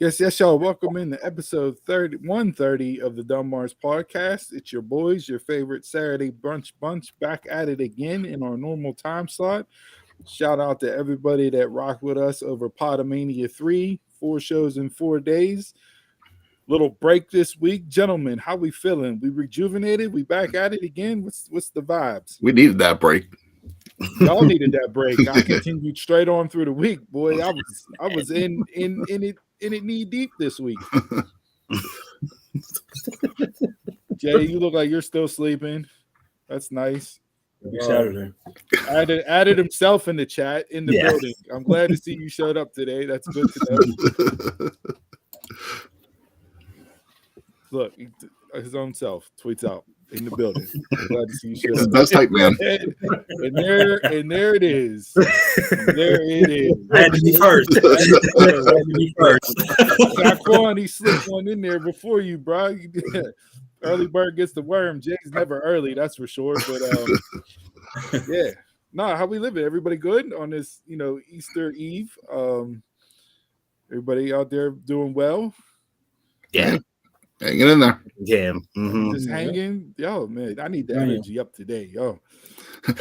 Yes, y'all. Welcome in to episode 130 of the Dumb Mars podcast. It's your boys, your favorite Saturday brunch bunch, back at it again in our normal time slot. Shout out to everybody that rocked with us over Podomania 3, 4 shows in 4 days. Little break this week. Gentlemen, how we feeling? We rejuvenated? We back at it again? What's the vibes? We needed that break. Y'all needed that break. I continued straight on through the week, boy. I was in it knee deep this week. Jay, you look like you're still sleeping. That's nice. Added himself in the chat in the building. I'm glad to see you showed up today. That's good to know. Look, his own self tweets out in the building. I'm glad to see you showed up. That's type, man. And there it is. There it is. I had to be first. Daquan, he slipped one in there before you, bro. Early bird gets the worm. Jay's never early, that's for sure. But yeah. Nah, how we living? Everybody good on this, Easter Eve? Everybody out there doing well? Yeah. Hanging in there. Yeah. Just hanging. Yo, man, I need the energy up today. Yo.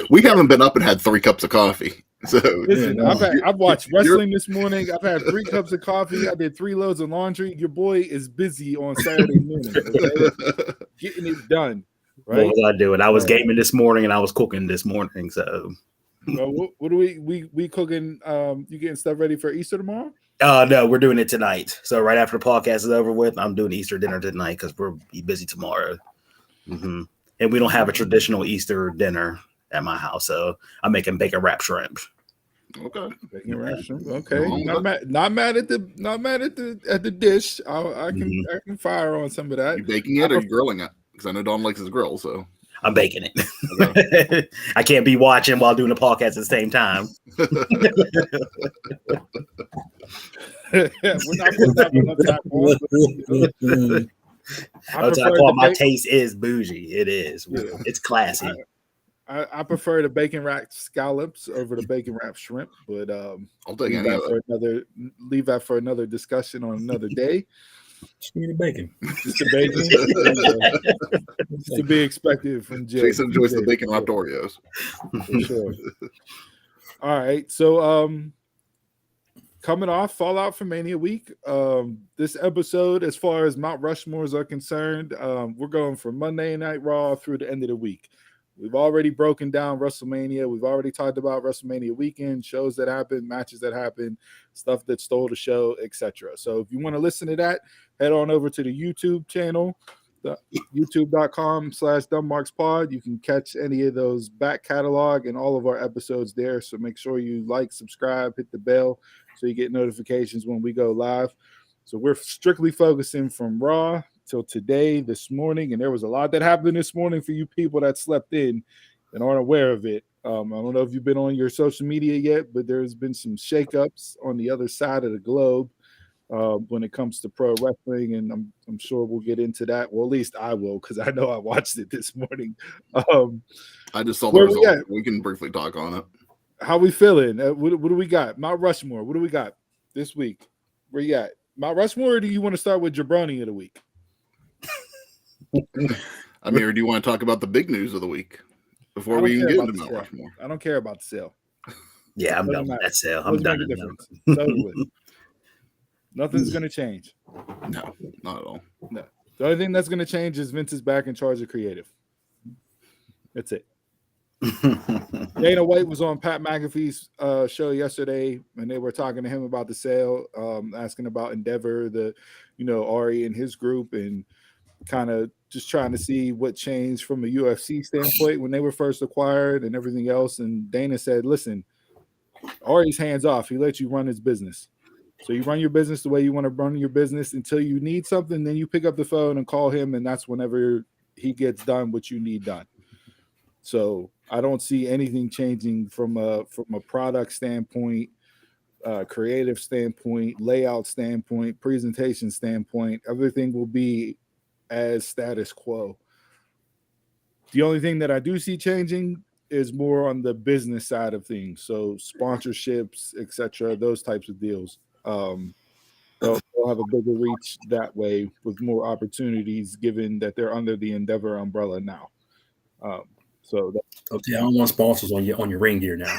We haven't been up and had 3 cups of coffee. So listen, I've watched wrestling this morning. I've had 3 cups of coffee. I did 3 loads of laundry. Your boy is busy on Saturday morning, okay? Getting it done. Right? What was I doing? I was gaming this morning and I was cooking this morning. So what do we cooking? You getting stuff ready for Easter tomorrow? No, we're doing it tonight. So right after the podcast is over with, I'm doing Easter dinner tonight because we're busy tomorrow. And we don't have a traditional Easter dinner at my house, so I'm making bacon wrap shrimp. Okay, bacon wrap shrimp. Okay, not mad at the dish. I can fire on some of that. You baking it or you grilling it? Because I know Don likes his grill, so I'm baking it. Okay. I can't be watching while doing the podcast at the same time. We're not putting that on. My taste is bougie. It is. Yeah. It's classy. I prefer the bacon wrapped scallops over the bacon wrapped shrimp, but I'll take any of it. Leave that for another discussion on another day. Just need the bacon. Just the bacon. Just to be expected from Jay. Jason enjoys the bacon wrapped Oreos. For sure. All right. So coming off Fallout for Mania week, this episode, as far as Mount Rushmores are concerned, we're going from Monday Night Raw through the end of the week. We've already broken down WrestleMania. We've already talked about WrestleMania weekend, shows that happened, matches that happened, stuff that stole the show, etc. So if you want to listen to that, head on over to the YouTube channel, youtube.com/dumbmarkspod. You can catch any of those back catalog and all of our episodes there. So make sure you like, subscribe, hit the bell so you get notifications when we go live. So we're strictly focusing from Raw till today, this morning, and there was a lot that happened this morning for you people that slept in and aren't aware of it. I don't know if you've been on your social media yet, but there's been some shakeups on the other side of the globe when it comes to pro wrestling, and I'm sure we'll get into that. Well, at least I will, because I know I watched it this morning. I just saw the result. We can briefly talk on it. How we feeling? What do we got? Mount Rushmore. What do we got this week? Where you at? Mount Rushmore, or do you want to start with Jabroni of the week? I mean, or do you want to talk about the big news of the week before we even get into Mount Rushmore? I don't care about the sale. Yeah, I'm done with that sale. I'm done. Nothing's going to change. No, not at all. No. The only thing that's going to change is Vince is back in charge of creative. That's it. Dana White was on Pat McAfee's show yesterday, and they were talking to him about the sale, asking about Endeavor, Ari and his group, and kind of just trying to see what changed from a UFC standpoint when they were first acquired and everything else. And Dana said, listen, Ari's hands off. He lets you run his business. So you run your business the way you want to run your business until you need something. Then you pick up the phone and call him, and that's whenever he gets done what you need done. So I don't see anything changing from a product standpoint, creative standpoint, layout standpoint, presentation standpoint. Everything will be as status quo. The only thing that I do see changing is more on the business side of things. So sponsorships, etc., those types of deals. They'll they'll have a bigger reach that way with more opportunities, given that they're under the Endeavor umbrella now. So Okay, I don't want sponsors on your ring gear now.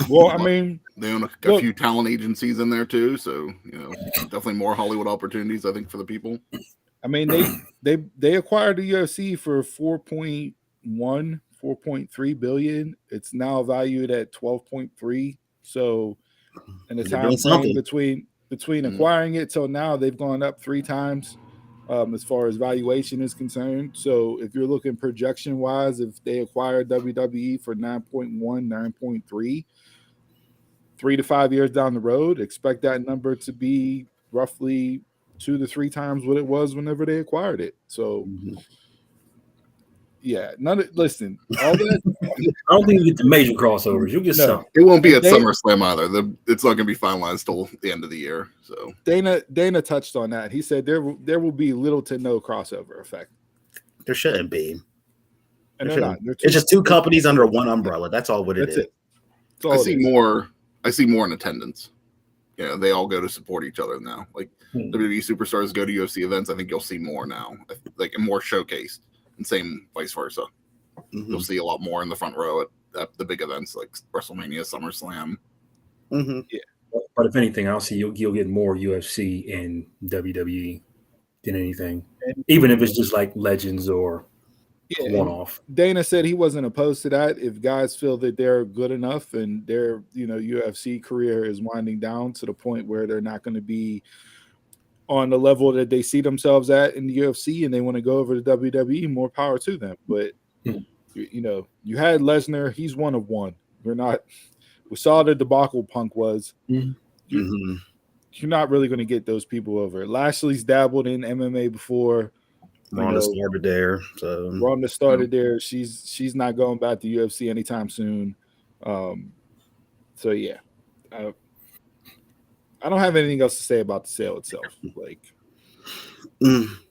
well, I mean, they own a few talent agencies in there too, so definitely more Hollywood opportunities, I think, for the people. I mean, they acquired the UFC for 4.3 billion. It's now valued at 12.3. So in the time frame between acquiring it till now, they've gone up 3 times as far as valuation is concerned. So if you're looking projection wise, if they acquired WWE for 9.1, 9.3, 3 to 5 years down the road, expect that number to be roughly 2 to 3 times what it was whenever they acquired it. So, yeah, listen, all that. I don't think you get the major crossovers. You'll get some. It won't be at SummerSlam either. It's not going to be finalized till the end of the year. So Dana touched on that. He said there will be little to no crossover effect. There shouldn't be. And they're not. It's just 2 companies under one umbrella. That's all what it is. I see more in attendance. They all go to support each other now. Like WWE superstars go to UFC events. I think you'll see more now, like more showcased, and same vice versa. Mm-hmm. You'll see a lot more in the front row at the big events like WrestleMania, SummerSlam. Mm-hmm. Yeah, but if anything, I'll see you'll get more UFC and WWE than anything, even if it's just like Legends or one-off. Dana said he wasn't opposed to that if guys feel that they're good enough and their UFC career is winding down to the point where they're not going to be on the level that they see themselves at in the UFC and they want to go over to WWE, more power to them. But you had Lesnar, he's one of one. We saw the debacle Punk was. You're not really going to get those people over. Lashley's dabbled in MMA before. Ronda started there. So Ronda started there. She's not going back to UFC anytime soon. So yeah. I don't have anything else to say about the sale itself.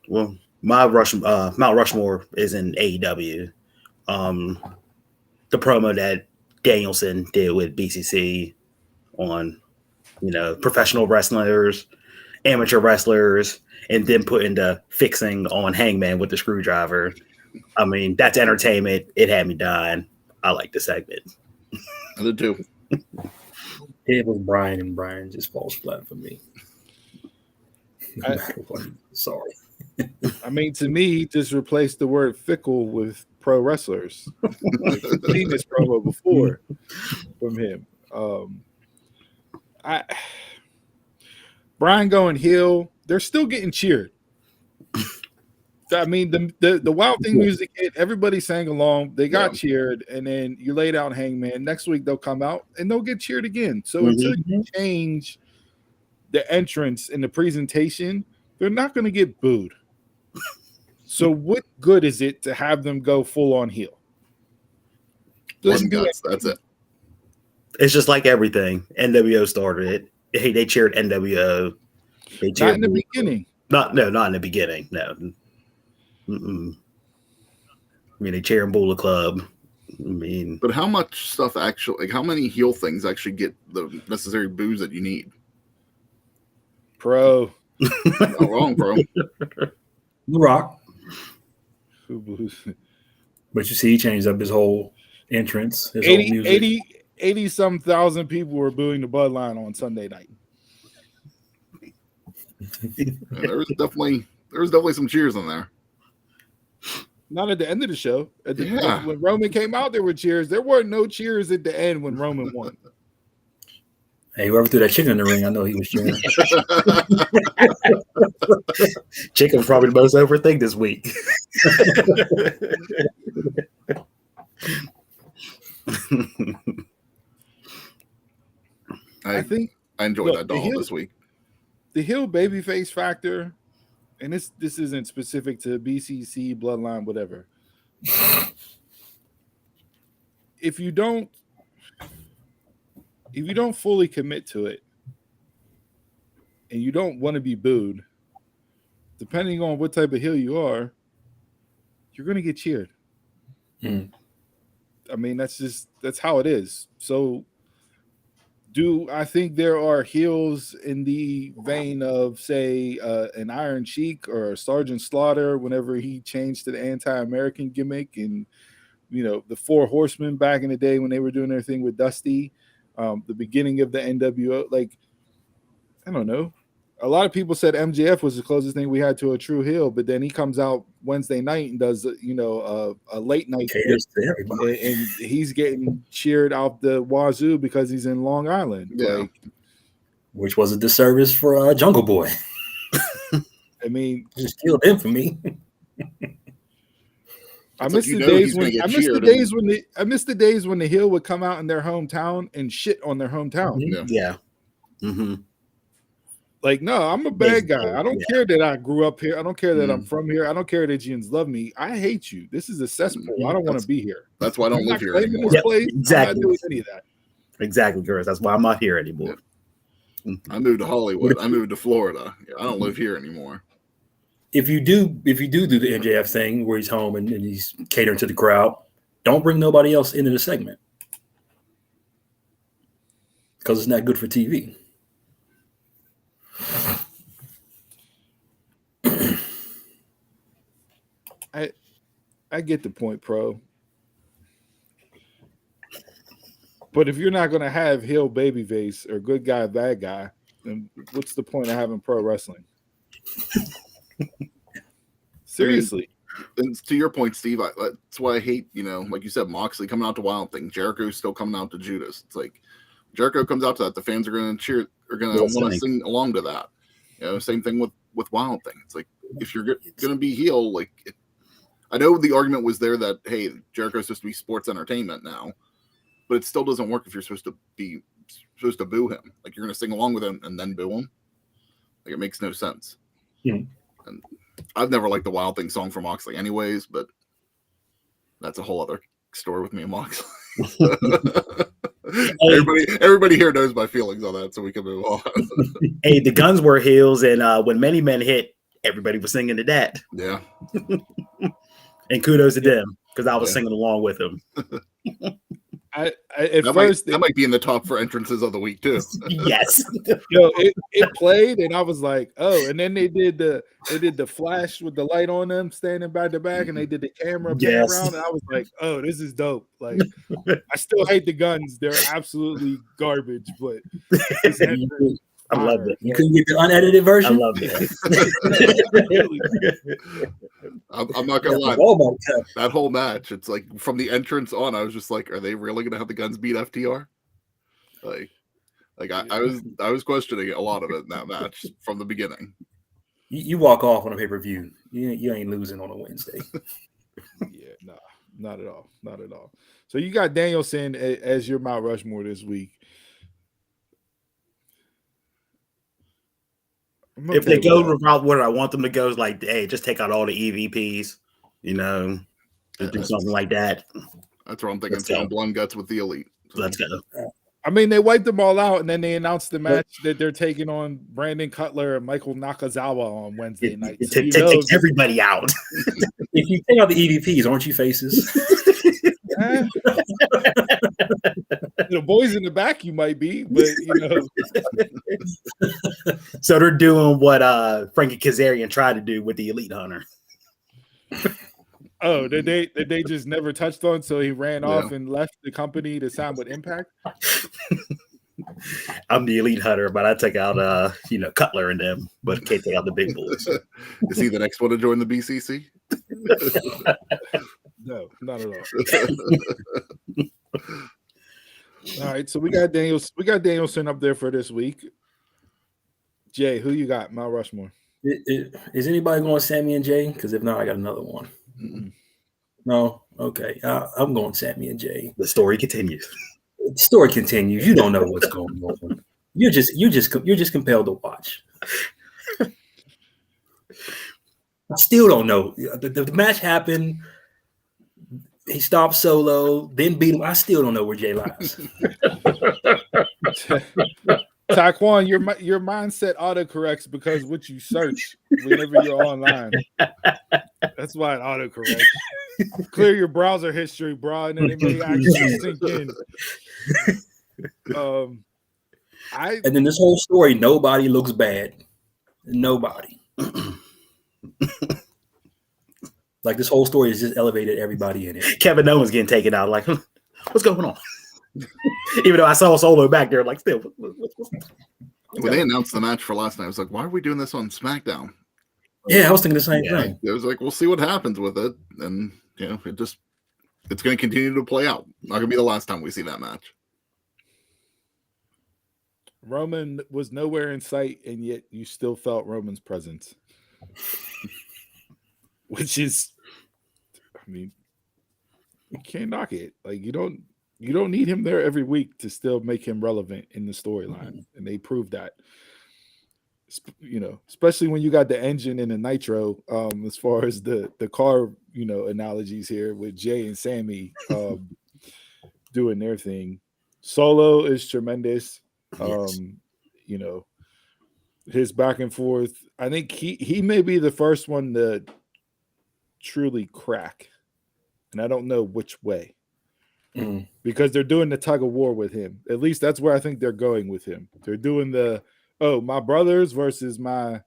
Well, Mount Rushmore is in AEW. The promo that Danielson did with BCC on, professional wrestlers, amateur wrestlers, and then put into fixing on Hangman with the screwdriver. I mean, that's entertainment. It had me dying. I like the segment. I did too. It was Brian, and Brian just falls flat for me. Sorry. I mean, to me, just replace the word fickle with pro wrestlers. I've seen this promo before from him. Brian going heel, they're still getting cheered. I mean, the Wild Thing music hit, everybody sang along, they got cheered, and then you lay down Hangman. Next week they'll come out and they'll get cheered again. So until you change the entrance and the presentation, they're not going to get booed. So what good is it to have them go full on heel? That's it. It's just like everything. NWO started it. Hey, they cheered NWO. Not in the beginning. Not in the beginning. No. Mm-mm. I mean, they cheering Bullet Club. But how much stuff actually? Like, how many heel things actually get the necessary boos that you need? Pro. Not wrong, bro. The Rock. But you see, he changed up his whole entrance. His whole music. 80-some thousand people were booing the Bloodline on Sunday night. There was definitely some cheers in there. Not at the end of the show. When Roman came out, there were cheers. There were no cheers at the end when Roman won. Hey, whoever threw that chicken in the ring, I know he was cheering. Chicken's probably the most over thing this week. I think I enjoyed that doll this week. The heel babyface factor, and this isn't specific to BCC, Bloodline, whatever. If you don't fully commit to it, and you don't want to be booed, depending on what type of heel you are, you're going to get cheered. I mean, that's how it is. So Do I think there are heels in the vein of, say, an Iron Sheik or Sergeant Slaughter whenever he changed to the anti-American gimmick, and the Four Horsemen back in the day when they were doing their thing with Dusty, the beginning of the NWO? Like, I don't know. A lot of people said MJF was the closest thing we had to a true heel, but then he comes out Wednesday night and does a late night and he's getting cheered out the wazoo because he's in Long Island. Yeah. Which was a disservice for Jungle Boy. I mean, just killed him for me. I miss the days when I miss the days when the heel would come out in their hometown and shit on their hometown. Yeah. Mm-hmm. Like, no, I'm a bad guy. I don't care that I grew up here. I don't care that I'm from here. I don't care that Giants love me. I hate you. This is a cesspool. I don't want to be here. That's why I don't live here anymore. Exactly. I'm not doing any of that. Exactly, Chris. That's why I'm not here anymore. Yeah. I moved to Hollywood. I moved to Florida. I don't live here anymore. If you do the MJF thing where he's home and he's catering to the crowd, don't bring nobody else into the segment because it's not good for TV. I get the point, Pro. But if you're not going to have heel babyface or good guy, bad guy, then what's the point of having pro wrestling? Seriously. And to your point, Steve, that's why I hate, like you said, Moxley coming out to Wild Thing. Jericho's still coming out to Judas. It's like Jericho comes out to that, the fans are going to cheer, are going to want to sing along to that. Same thing with Wild Thing. It's like if you're going to be heel, I know the argument was there that, hey, Jericho's supposed to be sports entertainment now, but it still doesn't work if you're supposed to boo him. Like, you're going to sing along with him and then boo him. Like, it makes no sense. Yeah. And I've never liked the Wild Thing song from Moxley anyways, but that's a whole other story with me and Moxley. Everybody here knows my feelings on that, so we can move on. Hey, the Guns were heels, and when Many Men hit, everybody was singing to that. Yeah. And kudos to them, because I was singing along with them. That might be in the top for entrances of the week too. Yes. It played and I was like, oh, and then they did the flash with the light on them standing back to back, and they did the camera pan around, and I was like, oh, this is dope. Like, I still hate the Guns. They're absolutely garbage, but I love it. You couldn't get the unedited version? I love it. I'm not gonna lie. That whole match, it's like from the entrance on, I was just like, are they really gonna have the Guns beat FTR? I was questioning a lot of it in that match from the beginning. You walk off on a pay-per-view. You ain't losing on a Wednesday. Yeah, no, not at all. Not at all. So you got Danielson as your Mount Rushmore this week. If they go the route where I want them to go, is like, hey, just take out all the EVPs, just do something like that. That's what I'm thinking. Throwing blood guts with the Elite. Let's go. I mean, they wiped them all out, and then they announced the match that they're taking on Brandon Cutler and Michael Nakazawa on Wednesday night. So take everybody out. If you take out the EVPs, aren't you faces? The boys in the back, you might be, but So they're doing what Frankie Kazarian tried to do with the Elite Hunter. Oh, did they just never touched on? So he ran off and left the company to sign with Impact. I'm the Elite Hunter, but I take out Cutler and them, but can't take out the big boys. Is he the next one to join the BCC? No, not at all. All right, so we got Danielson up there for this week. Jay, who you got? Mount Rushmore. Is anybody going Sammy and Jay? Because if not, I got another one. Mm-mm. No, okay. I'm going Sammy and Jay. The story continues. The story continues. You don't know what's going on. You're just compelled to watch. I still don't know. The match happened. He stopped Solo, then beat him. I still don't know where Jay lies. Taekwon, your mindset autocorrects because what you search whenever you're online. That's why it autocorrects. Clear your browser history, bro, and then it may actually sink in. And then this whole story, nobody looks bad. Nobody. Like this whole story has just elevated everybody in it. Kevin Owens getting taken out. Like, what's going on? Even though I saw Solo back there, like, still. When they announced the match for last night, I was like, why are we doing this on SmackDown? Yeah, I was thinking the same thing. It was like, we'll see what happens with it. And, it's going to continue to play out. Not going to be the last time we see that match. Roman was nowhere in sight, and yet you still felt Roman's presence. Which is, I mean, you can't knock it. Like, you don't need him there every week to still make him relevant in the storyline. And they proved that. Especially when you got the engine and the nitro, as far as the car, analogies here with Jay and Sammy doing their thing. Solo is tremendous. Yes. His back and forth. I think he may be the first one to truly crack. And I don't know which way. Because they're doing the tug of war with him. At least that's where I think they're going with him. They're doing my brothers versus my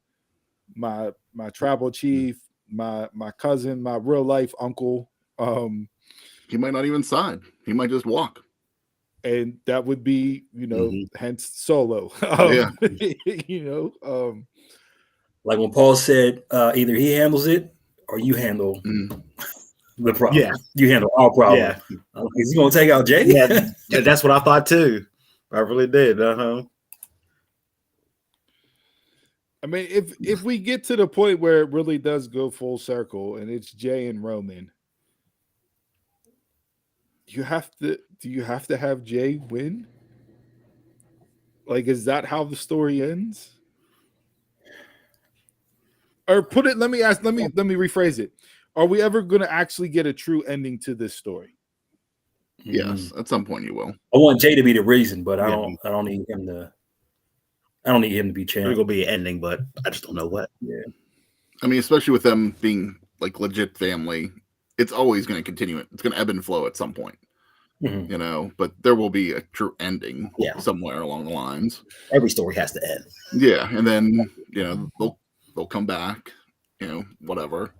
tribal chief, my cousin, my real life uncle. He might not even sign. He might just walk. And that would be, hence Solo. Like when Paul said, either he handles it or you handle the problem. Yeah. You handle our problem. Yeah. Is he going to take out Jay? Yeah, that's what I thought too. I really did. I mean, if we get to the point where it really does go full circle and it's Jay and Roman, do you have to have Jay win? Like, is that how the story ends? Or let me rephrase it. Are we ever going to actually get a true ending to this story? Yes, at some point you will. I want Jay to be the reason, but I don't need him to. I don't need him to be champion. There's gonna be an ending, but I just don't know what. Yeah, I mean, especially with them being like legit family, it's always going to continue. It's going to ebb and flow at some point, But there will be a true ending, somewhere along the lines. Every story has to end. Yeah, and then they'll come back, whatever.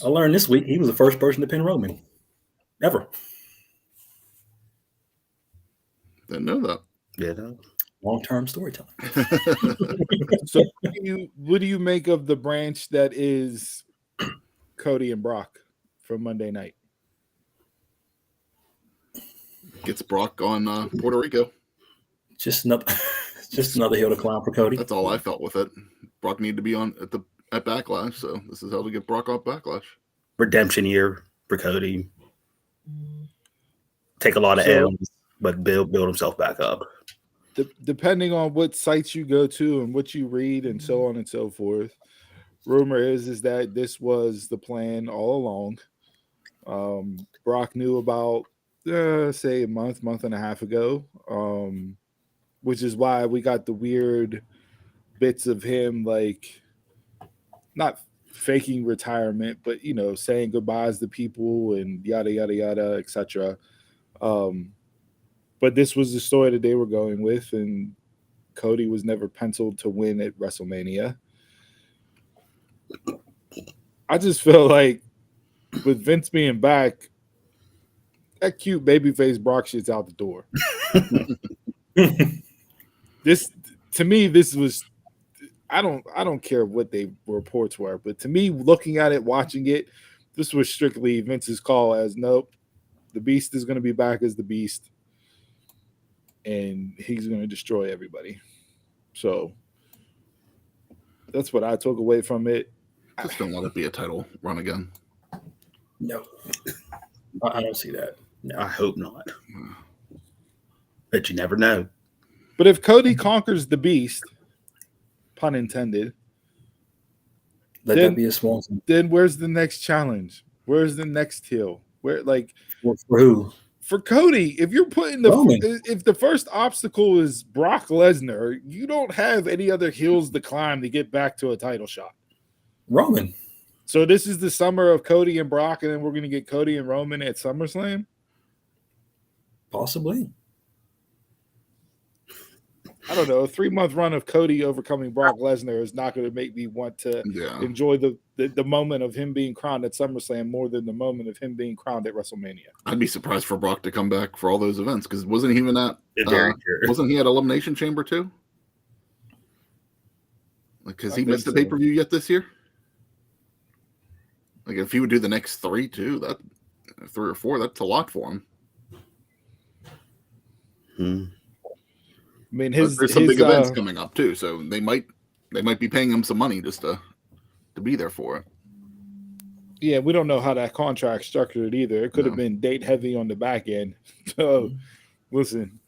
I learned this week he was the first person to pin Roman ever. Didn't know that. Yeah, no. Long-term storytelling. So what do you make of the branch that is Cody and Brock from Monday night? Gets Brock on Puerto Rico. Just another hill to climb for Cody. That's all I felt with it. Brock needed to be on at Backlash, so this is how to get Brock off Backlash. Redemption year for Cody. Take a lot of L's, but build himself back up. Depending on what sites you go to and what you read and so on and so forth, rumor is that this was the plan all along. Brock knew about say a month and a half ago, which is why we got the weird bits of him like not faking retirement, but saying goodbyes to people and yada yada yada, etc. But this was the story that they were going with, and Cody was never penciled to win at WrestleMania. I just feel like with Vince being back, that cute babyface Brock shit's out the door. This was I don't care what they reports were, but to me, looking at it, watching it, this was strictly Vince's call as nope, the Beast is going to be back as the Beast. And he's going to destroy everybody. So that's what I took away from it. Just don't let it be a title run again. No, I don't see that. No, I hope not. But you never know. But if Cody conquers the Beast, pun intended, let that be a small thing. Then where's the next challenge? Where's the next heel? Where for who? For Cody, if you're putting if the first obstacle is Brock Lesnar, you don't have any other hills to climb to get back to a title shot. Roman. So this is the summer of Cody and Brock, and then we're going to get Cody and Roman at SummerSlam? Possibly. I don't know, a 3-month run of Cody overcoming Brock Lesnar is not going to make me want to enjoy the moment of him being crowned at SummerSlam more than the moment of him being crowned at WrestleMania. I'd be surprised for Brock to come back for all those events because wasn't he even at wasn't he at Elimination Chamber too? Like, has he missed a pay-per-view yet this year? Like, if he would do the next 3 too, 3 or 4, that's a lot for him. I mean, there's some big events coming up too, so they might be paying him some money just to be there for it. Yeah, we don't know how that contract structured either. It could have been date heavy on the back end. So, listen,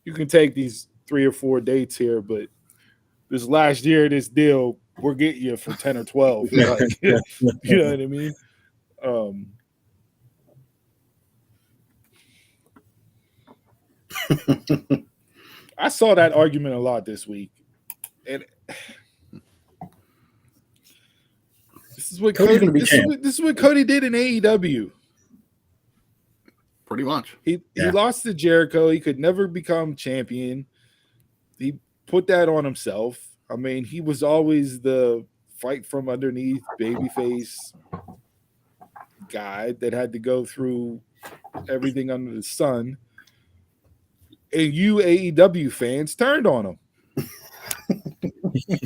you can take these 3 or 4 dates here, but this last year, this deal, we're getting you for 10 or 12. Like, you know what I mean? I saw that argument a lot this week. And this is what Cody did in AEW. Pretty much. He lost to Jericho. He could never become champion. He put that on himself. I mean, he was always the fight from underneath babyface guy that had to go through everything under the sun. And you AEW fans turned on him.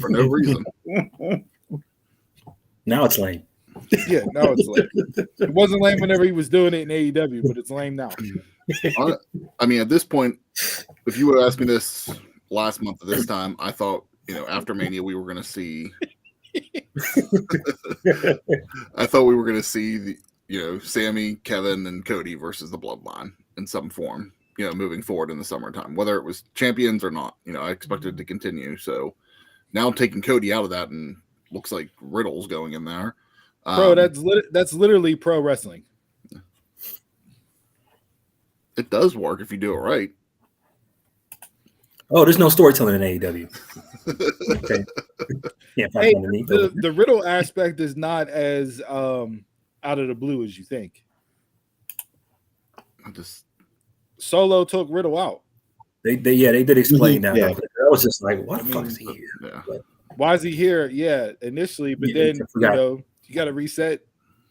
For no reason. Now it's lame. Yeah, now it's lame. It wasn't lame whenever he was doing it in AEW, but it's lame now. I mean, at this point, if you would have asked me this last month at this time, I thought, after Mania, we were going to see. I thought we were going to see Sammy, Kevin, and Cody versus the Bloodline in some form. Moving forward in the summertime, whether it was champions or not, I expected it to continue. So now taking Cody out of that and looks like Riddle's going in there. Bro, that's literally pro wrestling. It does work if you do it right. Oh, there's no storytelling in AEW. Okay. Hey, the Riddle aspect is not as out of the blue as you think. Solo took Riddle out. They did explain that. Yeah. I was just like, what the fuck is he here? Yeah. Why is he here? Yeah, initially, but then you got to reset.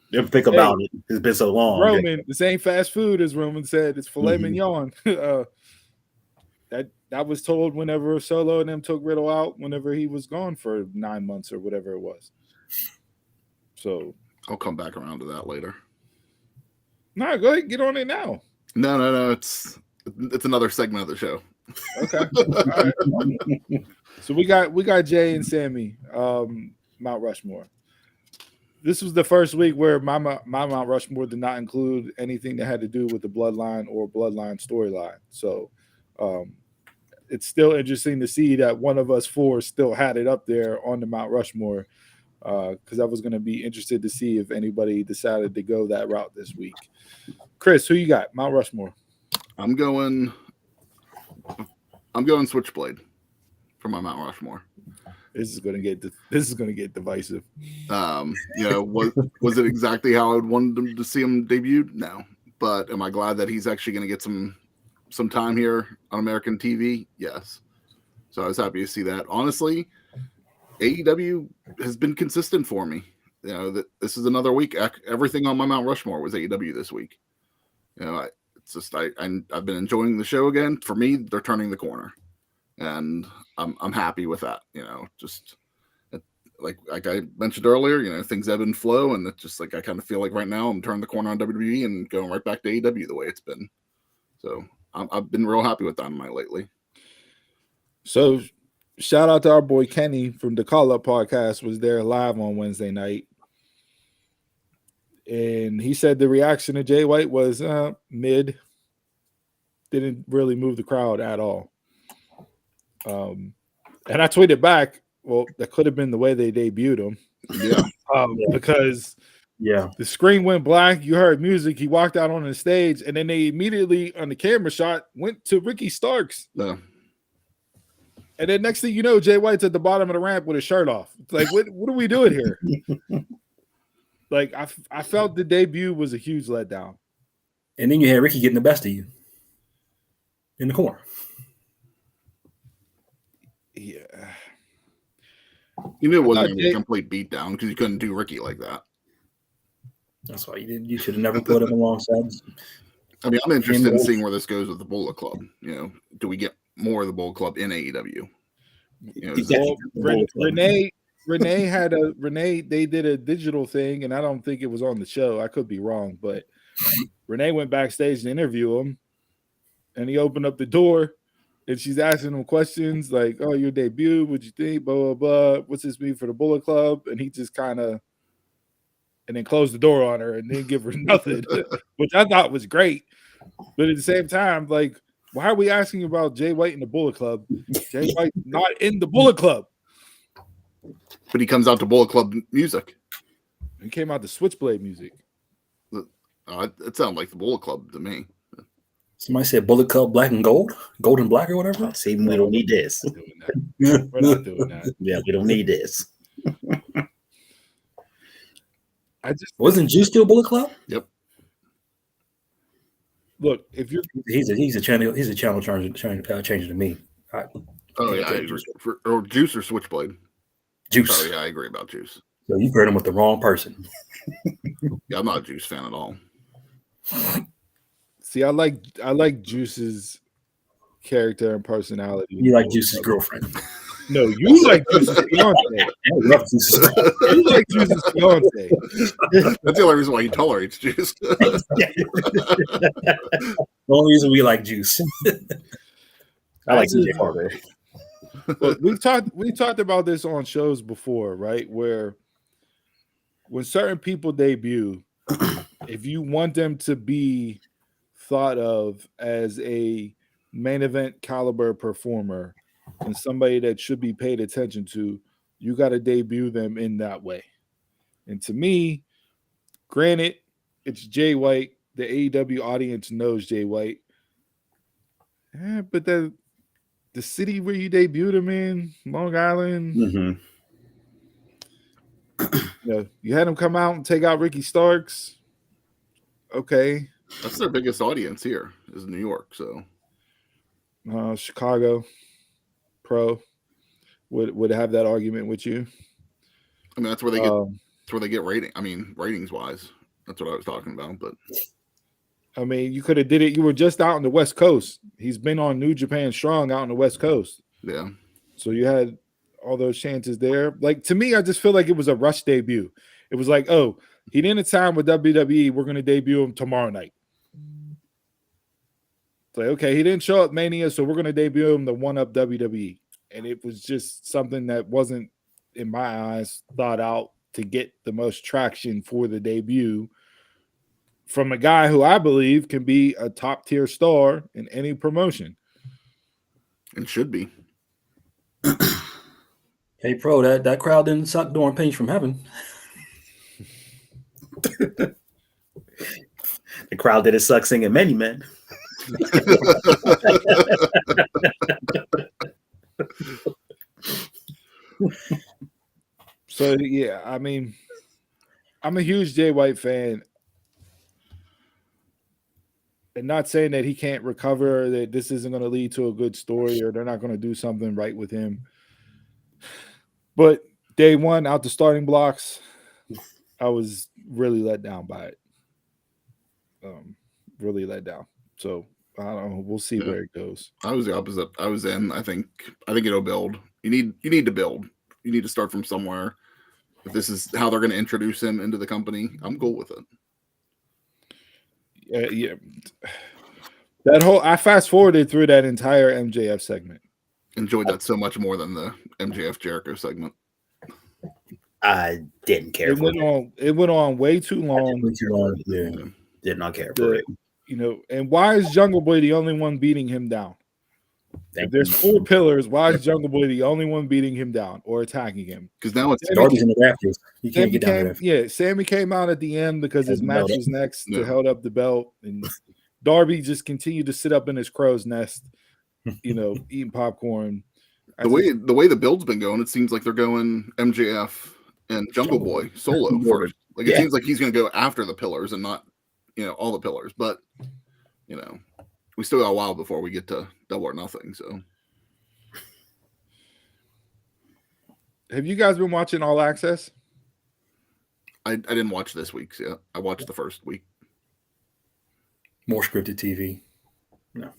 You think about it. It's been so long. Roman, this ain't fast food, as Roman said. It's filet mignon. That was told whenever Solo and them took Riddle out, whenever he was gone for 9 months or whatever it was. So I'll come back around to that later. No, go ahead, get on it now. No. It's another segment of the show. Okay. All right. So we got Jay and Sammy, Mount Rushmore. This was the first week where my Mount Rushmore did not include anything that had to do with the Bloodline or Bloodline storyline. So it's still interesting to see that one of us 4 still had it up there on the Mount Rushmore, because I was going to be interested to see if anybody decided to go that route this week. Chris, who you got? Mount Rushmore. I'm going Switchblade for my Mount Rushmore. This is going to get divisive. Was it exactly how I would wanted to see him debuted? No, but am I glad that he's actually going to get some time here on American TV? Yes. So I was happy to see that. Honestly, AEW has been consistent for me. That this is another week. Everything on my Mount Rushmore was AEW this week. It's just I've been enjoying the show again. For me, they're turning the corner, and I'm happy with that. Like I mentioned earlier, things ebb and flow, and it's just like I kind of feel like right now I'm turning the corner on WWE and going right back to AEW the way it's been. So I've been real happy with Dynamite lately. So shout out to our boy Kenny from the Call Up Podcast, was there live on Wednesday night. And he said the reaction to Jay White was mid. Didn't really move the crowd at all. And I tweeted back, well, that could have been the way they debuted him. Yeah. Because the screen went black. You heard music. He walked out on the stage, and then they immediately, on the camera shot, went to Ricky Starks. Yeah. And then next thing you know, Jay White's at the bottom of the ramp with his shirt off. It's like, what are we doing here? Like, I felt the debut was a huge letdown. And then you had Ricky getting the best of you in the corner. Yeah. You knew it wasn't going to be a complete beatdown because you couldn't do Ricky like that. That's why you should have never put him alongside. I mean, I'm interested in seeing where this goes with the Bullet Club. You know, do we get more of the Bullet Club in AEW? You know, Renee, they did a digital thing, and I don't think it was on the show. I could be wrong, but Renee went backstage to interview him, and he opened up the door, and she's asking him questions like, "Oh, your debut, what'd you think? Blah blah blah. What's this mean for the Bullet Club?" And he just kind of, and then closed the door on her and didn't give her nothing, which I thought was great. But at the same time, like, why are we asking about Jay White in the Bullet Club? Jay White not in the Bullet Club. But he comes out to Bullet Club music. He came out to Switchblade music. It sounded like the Bullet Club to me. Somebody said Bullet Club Black and Gold, Gold and Black or whatever. See, we don't need this. We're not doing that. Yeah, we don't need this. Wasn't Juice still Bullet Club? Yep. Look, if you're he's a channel changer to me. I agree. Or Juice or Switchblade. Juice. Oh yeah, I agree about Juice. So you paired him with the wrong person. Yeah, I'm not a Juice fan at all. See, I like Juice's character and personality. You like Juice's girlfriend. No, you like Juice's fiance. You like Juice's fiance. That's the only reason why he tolerates Juice. The only reason we like Juice. I like CJ Parker. Look, we talked about this on shows before, right? Where when certain people debut, if you want them to be thought of as a main event caliber performer and somebody that should be paid attention to, you got to debut them in that way. And to me, granted, it's Jay White. The AEW audience knows Jay White. But the city where you debuted him in, Long Island, you had him come out and take out Ricky Starks. Okay. That's their biggest audience here is New York. So Chicago Pro would have that argument with you. I mean, that's where they get rating. I mean, ratings wise, that's what I was talking about. But I mean, you could have did it. You were just out on the West Coast. He's been on New Japan Strong out on the West Coast. Yeah. So you had all those chances there. Like, to me, I just feel like it was a rush debut. It was like, oh, he didn't sign with WWE. We're going to debut him tomorrow night. It's like, okay, he didn't show up Mania, so we're going to debut him to one-up WWE. And it was just something that wasn't, in my eyes, thought out to get the most traction for the debut from a guy who I believe can be a top-tier star in any promotion. And should be. Hey, Pro, that crowd didn't suck during Pains from Heaven. The crowd didn't suck singing Many Men. So, yeah, I mean, I'm a huge Jay White fan. And not saying that he can't recover, that this isn't going to lead to a good story or they're not going to do something right with him. But day one, out the starting blocks, I was really let down by it. Really let down. So, I don't know. We'll see where it goes. I was the opposite. I was in. I think it'll build. You need to build. You need to start from somewhere. If this is how they're going to introduce him into the company, I'm cool with it. Yeah. I fast forwarded through that entire MJF segment. Enjoyed that so much more than the MJF Jericho segment. I didn't care for it. It went on way too long. Yeah. Did not care for it. And why is Jungle Boy the only one beating him down? If there's 4 pillars, why is Jungle Boy the only one beating him down or attacking him? Because now it's Darby's in the rafters. He can't get down there. Yeah, Sammy came out at the end because his match was next to held up the belt, and Darby just continued to sit up in his crow's nest, eating popcorn. The way the build's been going, it seems like they're going MJF and Jungle Boy solo first. Like it seems like he's going to go after the pillars and not, all the pillars. But we still got a while before we get to Double or Nothing. So Have you guys been watching All Access? I didn't watch this week's yet. I watched the first week. More scripted TV. No.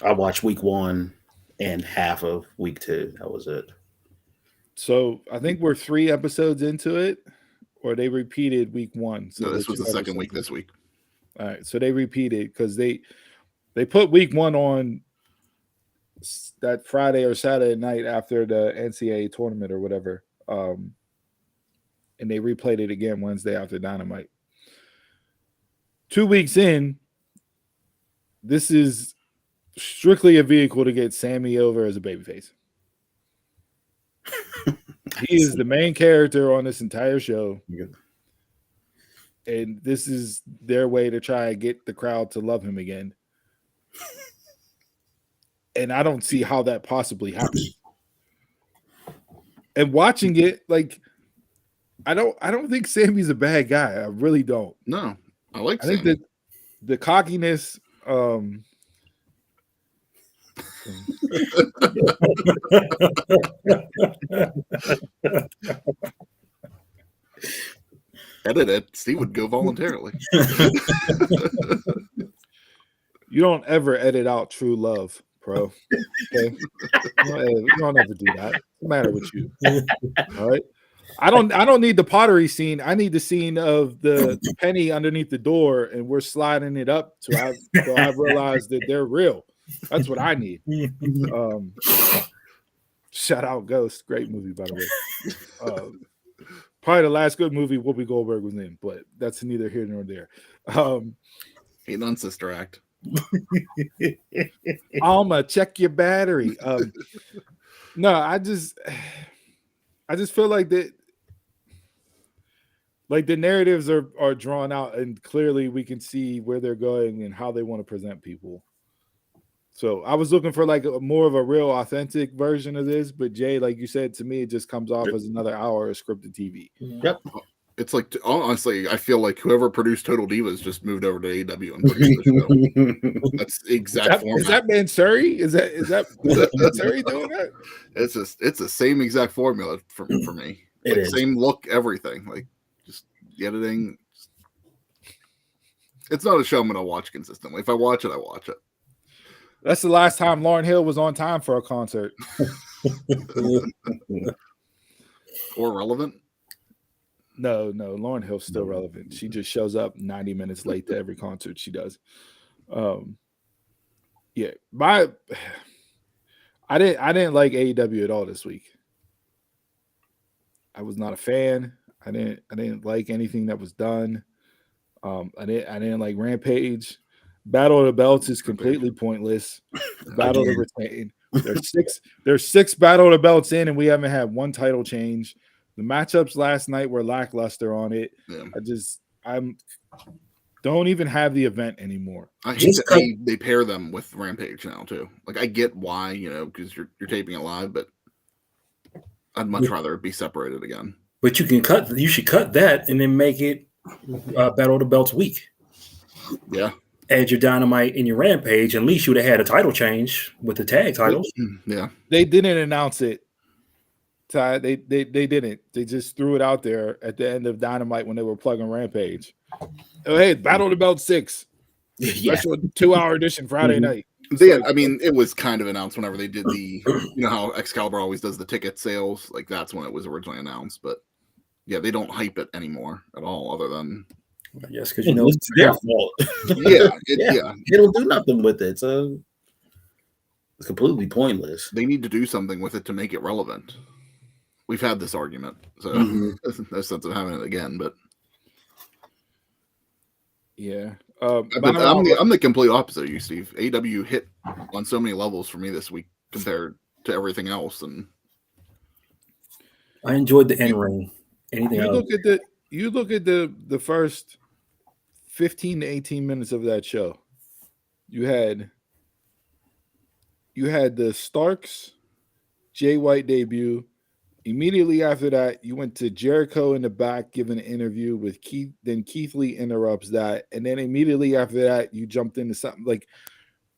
I watched week 1 and half of week 2. That was it. So I think we're 3 episodes into it, or they repeated week 1. So No, this was the second week this week. All right, so they repeated because they put week 1 on that Friday or Saturday night after the NCAA tournament or whatever, and they replayed it again Wednesday after Dynamite. 2 weeks in, this is strictly a vehicle to get Sammy over as a babyface. He is the main character on this entire show. And this is their way to try and get the crowd to love him again. And I don't see how that possibly happens. And watching it, like, I don't think Sammy's a bad guy. I really don't. No, I like. I think that the cockiness. Edit it. Steve would go voluntarily. You don't ever edit out true love, bro. Okay, you don't ever do that. What's the matter with you? All right. I don't need the pottery scene. I need the scene of the penny underneath the door, and we're sliding it up so I realize that they're real. That's what I need. Shout out Ghost, great movie by the way. Probably the last good movie Whoopi Goldberg was in, but that's neither here nor there. Ain't on Sister Act. Alma, check your battery. No, I just feel like that. Like the narratives are drawn out, and clearly we can see where they're going and how they want to present people. So I was looking for like more of a real authentic version of this, but Jay, like you said, to me, it just comes off as another hour of scripted TV. Yep. It's like, honestly, I feel like whoever produced Total Divas just moved over to AEW and produced the show. That's the exact format. Is that Mansuri? Is that Mansuri doing that? It's the same exact formula for me. It is. Same look, everything. Like just the editing. It's not a show I'm going to watch consistently. If I watch it, I watch it. That's the last time Lauryn Hill was on time for a concert. Or relevant. No, Lauryn Hill's still relevant. She just shows up 90 minutes late to every concert she does. Yeah, I didn't like AEW at all this week. I was not a fan. I didn't like anything that was done. I didn't like Rampage. Battle of the Belts is completely pointless. Battle to retain. There's six Battle of the Belts in, and we haven't had one title change. The matchups last night were lackluster on it. Yeah. I don't even have the event anymore. I hate that they pair them with Rampage now too. Like I get why, because you're taping it live, but I'd much rather it be separated again. But you should cut that and then make it Battle of the Belts week. Yeah. Add your Dynamite and your Rampage. At least you would have had a title change with the tag titles. Yeah. They didn't announce it. Ty, they didn't. They just threw it out there at the end of Dynamite when they were plugging Rampage. Oh, hey, Battle of the Belt 6. Special 2-hour edition Friday night. It was kind of announced whenever they did the, how Excalibur always does the ticket sales. Like that's when it was originally announced. But yeah, they don't hype it anymore at all, other than. Yes, because it's their fault. Yeah. They don't do nothing with it, so it's completely pointless. They need to do something with it to make it relevant. We've had this argument, so no sense of having it again. But yeah, I'm the complete opposite of you, Steve. AEW hit on so many levels for me this week compared to everything else, and I enjoyed the end ring. Anything else? You look at the first 15 to 18 minutes of that show. You had the Starks Jay White debut. Immediately after that, you went to Jericho in the back giving an interview with Keith. Then Keith Lee interrupts that, and then immediately after that, you jumped into something like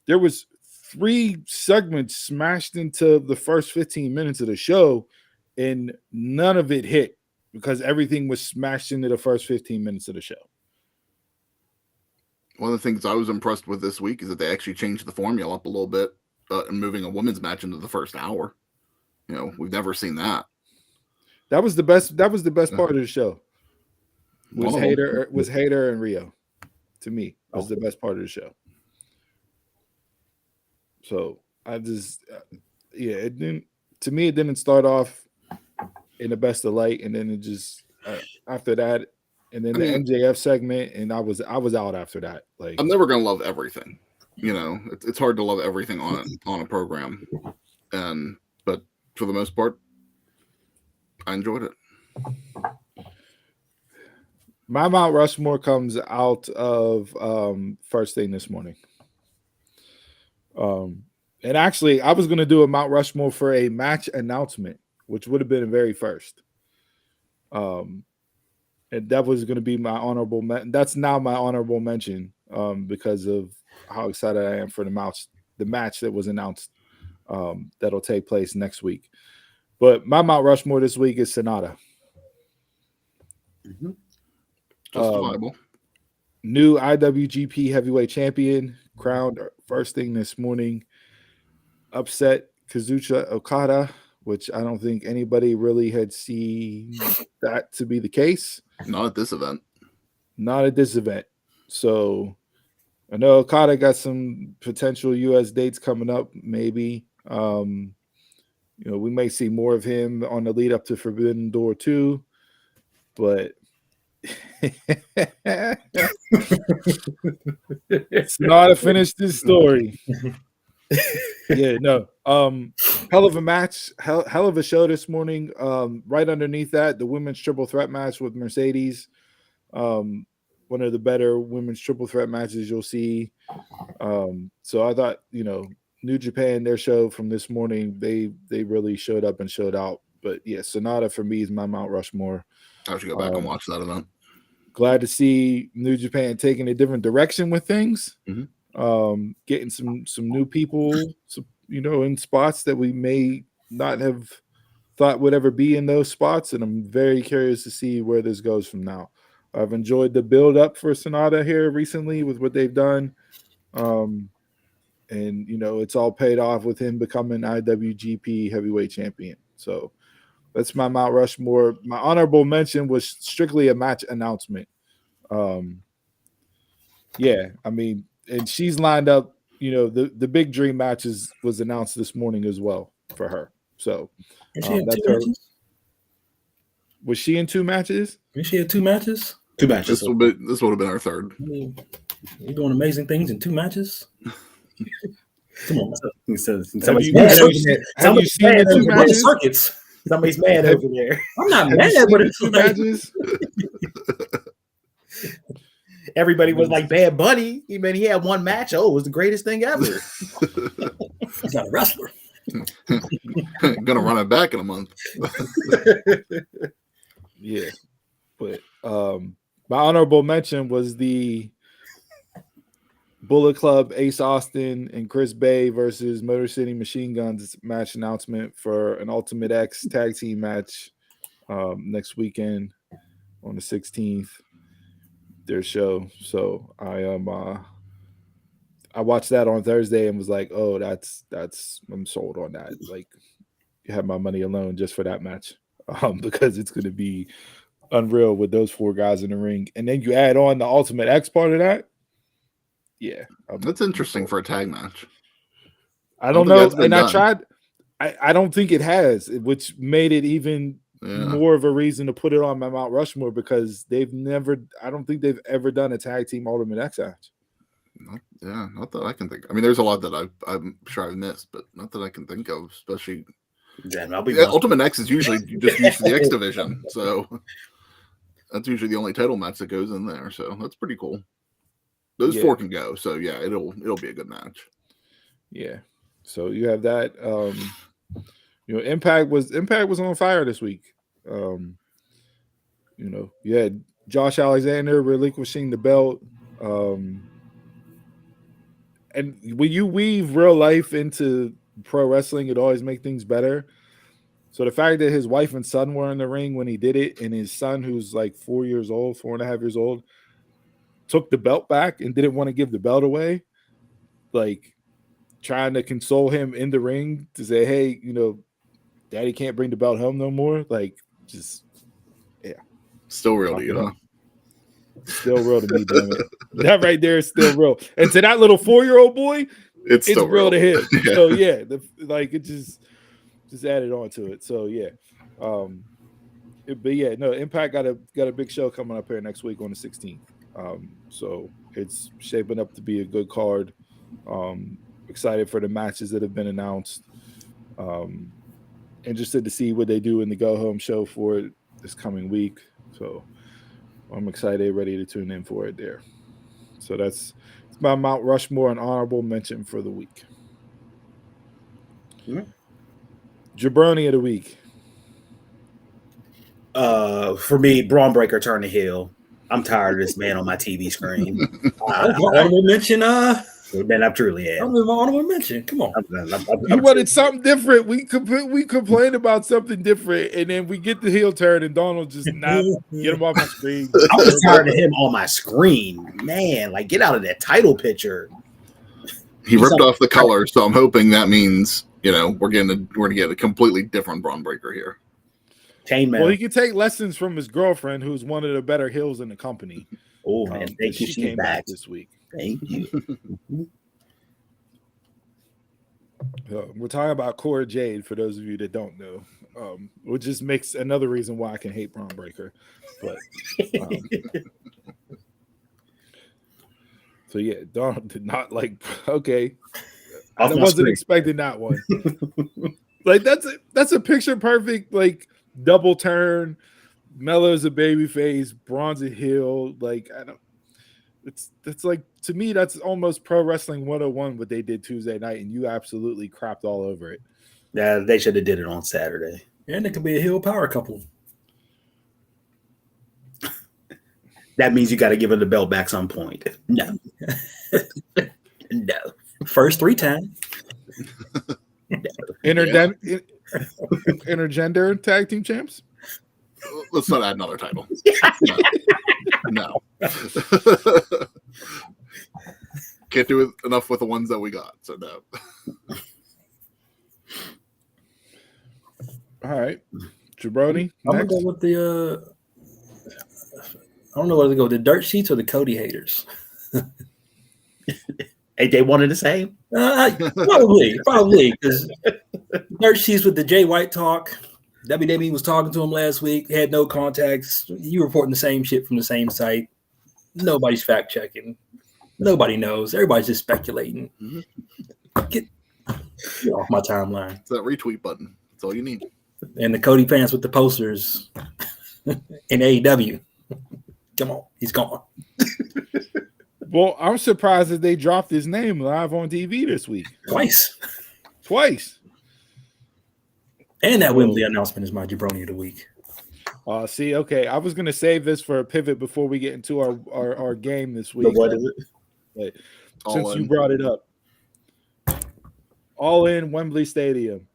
there was 3 segments smashed into the first 15 minutes of the show, and none of it hit because everything was smashed into the first 15 minutes of the show. One of the things I was impressed with this week is that they actually changed the formula up a little bit and moving a women's match into the first hour. You know, we've never seen that. That was the best. That was the best part of the show. Was Hayter and Rio. To me, was the best part of the show. So I just, it didn't. To me, it didn't start off in the best of light, and then it just after that. And then the MJF segment, and I was out after that. Like, I'm never gonna love everything, you know. It's hard to love everything on a program, but for the most part, I enjoyed it. My Mount Rushmore comes out of first thing this morning. And actually, I was gonna do a Mount Rushmore for a match announcement, which would have been a very first. And that was going to be my honorable. That's now my honorable mention because of how excited I am for the match that was announced that'll take place next week. But my Mount Rushmore this week is Sonata. Mm-hmm. Justifiable. New IWGP Heavyweight Champion, crowned first thing this morning. Upset Kazuchika Okada, which I don't think anybody really had seen that to be the case. Not at this event. Not at this event. So I know Okada got some potential U.S. dates coming up, maybe. You know, we may see more of him on the lead up to Forbidden Door 2, but it's not to finish this story. Yeah, no. Hell of a match, hell of a show this morning. Right underneath that, the women's triple threat match with Mercedes. One of the better women's triple threat matches you'll see. So I thought, you know, New Japan, their show from this morning, they really showed up and showed out. But yeah, Sonata for me is my Mount Rushmore. I should go back and watch that event. Glad to see New Japan taking a different direction with things. Mm-hmm. Getting some new people, you know, in spots that we may not have thought would ever be in those spots, and I'm very curious to see where this goes from now. I've enjoyed the build up for Sonata here recently with what they've done, and you know, it's all paid off with him becoming IWGP Heavyweight Champion. So that's my Mount Rushmore. My honorable mention was strictly a match announcement. Yeah, I mean. And she's lined up, you know, the big dream matches was announced this morning as well for her. So that's her. Was she in 2 matches? Was she had 2 matches? 2 matches. This would have been our third. I mean, you're doing amazing things in 2 matches. Come on. Somebody's mad over there. Somebody's mad over there. Circuits. Somebody's mad over there. I'm not mad, but it's 2 matches. Everybody was like Bad Bunny. He had 1 match. Oh, it was the greatest thing ever. He's not a wrestler. Gonna run it back in a month. Yeah, but my honorable mention was the Bullet Club, Ace Austin, and Chris Bay versus Motor City Machine Guns match announcement for an Ultimate X tag team match next weekend on the 16th. Their show. So I watched that on Thursday and was like, oh, that's I'm sold on that. Like, you have my money alone just for that match. Because it's gonna be unreal with those 4 guys in the ring. And then you add on the Ultimate X part of that. Yeah. That's interesting for a tag match. I don't know. And I tried. I don't think it has, which made it even more of a reason to put it on my Mount Rushmore, because I don't think they've ever done a tag team Ultimate X match. Not that I can think. I mean, there's a lot that I'm sure I've missed, but not that I can think of, especially. Ultimate X is usually just used for the X division, so that's usually the only title match that goes in there. So that's pretty cool. Those 4 can go, so yeah, it'll be a good match. Yeah. So you have that. You know, Impact was on fire this week. You know, you had Josh Alexander relinquishing the belt. And when you weave real life into pro wrestling, it always makes things better. So the fact that his wife and son were in the ring when he did it, and his son, who's like 4.5 years old, took the belt back and didn't want to give the belt away, like trying to console him in the ring to say, hey, daddy can't bring the belt home no more. Like, just, yeah. Still real to you, huh? Still real to me, damn it. That right there is still real. And to that little 4-year-old boy, it's still real to him. Yeah. So, yeah, it just added on to it. So, yeah. Impact got a big show coming up here next week on the 16th. So it's shaping up to be a good card. Excited for the matches that have been announced. Interested to see what they do in the go home show for it this coming week. So I'm excited, ready to tune in for it there. So it's my Mount Rushmore and honorable mention for the week. Mm-hmm. Jabroni of the week. For me, Braun Breaker turned the heel. I'm tired of this man on my TV screen. Honorable mention. Man, I truly am. I'm honorable mention. Come on. You wanted something different. We complained about something different, and then we get the heel turn, and Donald just not get him off my screen. I'm just tired of him on my screen, man. Like, get out of that title picture. He ripped off the color, so I'm hoping that means we're gonna get a completely different Braun Breaker here. Well, he can take lessons from his girlfriend, who's one of the better heels in the company. Oh man, thank you. She came back this week. Thank you. We're talking about Cora Jade, for those of you that don't know, which just makes another reason why I can hate Braun Breaker. But so yeah, Donald did not like. Okay, I wasn't expecting that one. Like that's a picture perfect like double turn. Mello's a baby face, Braun's a heel. Like I don't. That's like, to me, that's almost Pro Wrestling 101 what they did Tuesday night, and you absolutely crapped all over it. Yeah, they should have did it on Saturday. And it could be a heel power couple. That means you got to give her the belt back some point. No. No. First 3 times. No. Intergender tag team champs? Let's not add another title. No. Can't do enough with the ones that we got, so no. All right. Jabroni. I'm gonna go with the I don't know whether to go with the Dirt Sheets or the Cody haters. Ain't they one and the same? Probably, because Dirt Sheets with the Jay White talk. WWE was talking to him last week, had no contacts. You reporting the same shit from the same site. Nobody's fact checking. Nobody knows. Everybody's just speculating. Mm-hmm. Get off my timeline. It's that retweet button. That's all you need. And the Cody fans with the posters in AEW. Come on, he's gone. Well, I'm surprised that they dropped his name live on TV this week. Twice. And that Wembley announcement is my Jabroni of the week. See, okay. I was going to save this for a pivot before we get into our game this week. What is it? But since you brought it up. All in Wembley Stadium.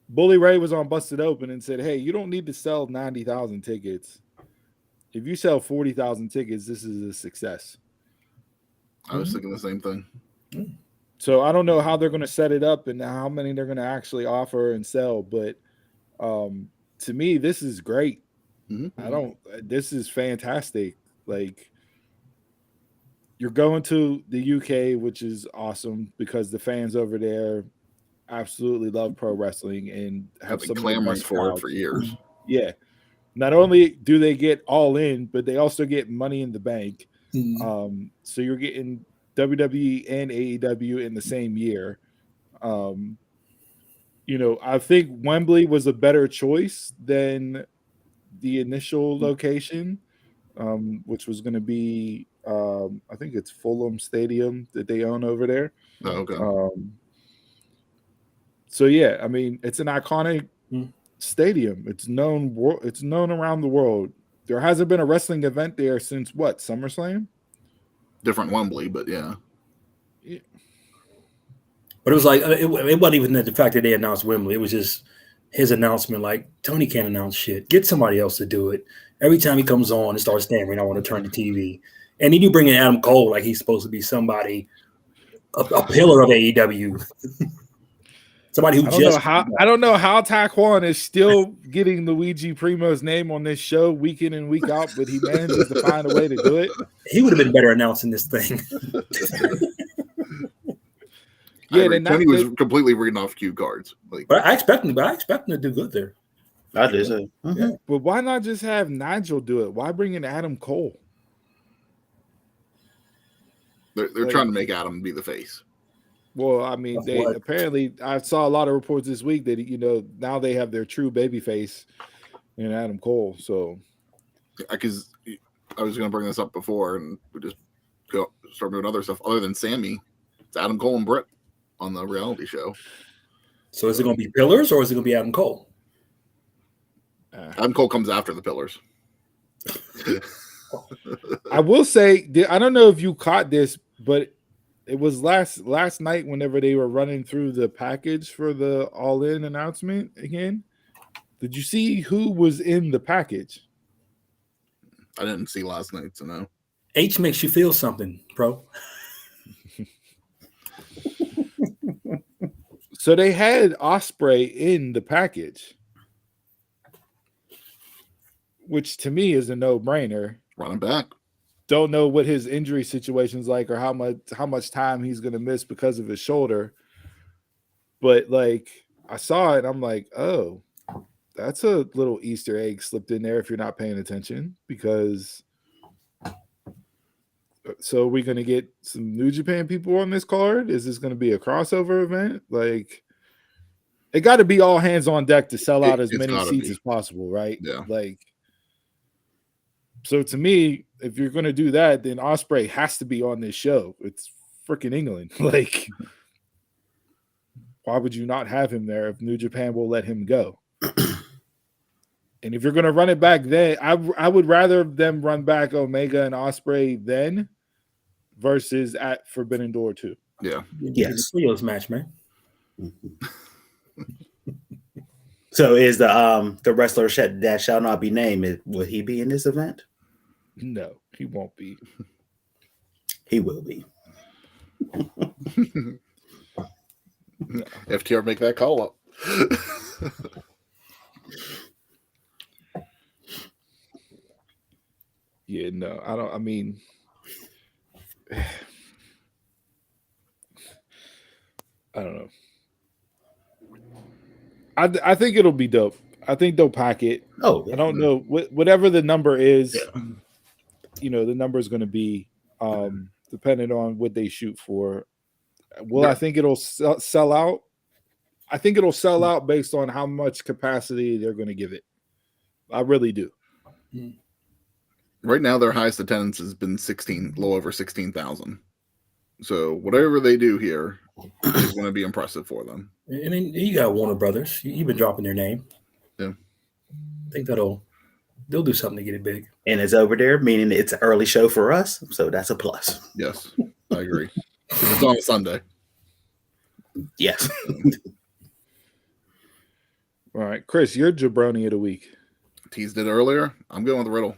Bully Ray was on Busted Open and said, hey, you don't need to sell 90,000 tickets. If you sell 40,000 tickets, this is a success. I was thinking the same thing. Mm-hmm. So I don't know how they're going to set it up and how many they're going to actually offer and sell, but to me, this is great. Mm-hmm. This is fantastic. Like, you're going to the UK, which is awesome because the fans over there absolutely love pro wrestling and have been clamorous for it for years. Yeah. Not only do they get All In, but they also get Money in the Bank. Mm-hmm. So you're getting WWE and AEW in the same year. I think Wembley was a better choice than the initial location, which was going to be, I think it's Fulham Stadium that they own over there. Oh, okay. So yeah, I mean, it's an iconic stadium. It's known around the world. There hasn't been a wrestling event there since what, SummerSlam? Different Wembley, but yeah. But it was like it wasn't even the fact that they announced Wembley. It was just his announcement. Like Tony can't announce shit. Get somebody else to do it. Every time he comes on and starts stammering, I want to turn the TV. And then you bring in Adam Cole like he's supposed to be somebody, a pillar of AEW. Somebody who I don't know how Taquan is still getting Luigi Primo's name on this show week in and week out, but he manages to find a way to do it. He would have been better announcing this thing. Yeah, Tony was completely reading off cue cards. Like, but I expect him to do good there. I do so. Yeah. But why not just have Nigel do it? Why bring in Adam Cole? They're trying to make Adam be the face. Well, I mean, apparently I saw a lot of reports this week that now they have their true baby face in Adam Cole. So, because I was going to bring this up before, and we just start doing other stuff other than Sammy. It's Adam Cole and Britt on the reality show. So is it going to be Pillars or is it going to be Adam Cole? Adam Cole comes after the Pillars. I will say, I don't know if you caught this, but it was last night whenever they were running through the package for the All In announcement again. Did you see who was in the package? I didn't see last night, so no. H makes you feel something, bro. So they had Ospreay in the package, which to me is a no-brainer. Running back. Don't know what his injury situation's like or how much time he's going to miss because of his shoulder. But like I saw it, I'm like, oh, that's a little Easter egg slipped in there if you're not paying attention, because so are we going to get some New Japan people on this card? Is this going to be a crossover event? Like, it got to be all hands on deck to sell out as many seats as possible, right? Yeah. Like, so to me, if you're going to do that, then Ospreay has to be on this show. It's freaking England. Like, why would you not have him there if New Japan will let him go? And if you're going to run it back then, I would rather them run back Omega and Ospreay then versus at Forbidden Door 2. Yeah. Yes. Trios match, man. So is the wrestler that shall not be named, will he be in this event? No, he won't be. He will be. FTR make that call up. Yeah, no, I don't. I mean, I don't know. I think it'll be dope. I think they'll pack it. Oh, yeah. I don't know whatever the number is. Yeah. The number is going to be depending on what they shoot for. Well, I think it'll sell out. I think it'll sell out based on how much capacity they're going to give it. I really do. Right now, their highest attendance has been low over 16,000. So whatever they do here is going to be impressive for them. And then you got Warner Brothers. You've been dropping their name. Yeah. I think they'll do something to get it big. And it's over there, meaning it's an early show for us. So that's a plus. Yes, I agree. It's on a Sunday. Yes. All right, Chris, you're jabroni of the week. Teased it earlier. I'm going with Riddle.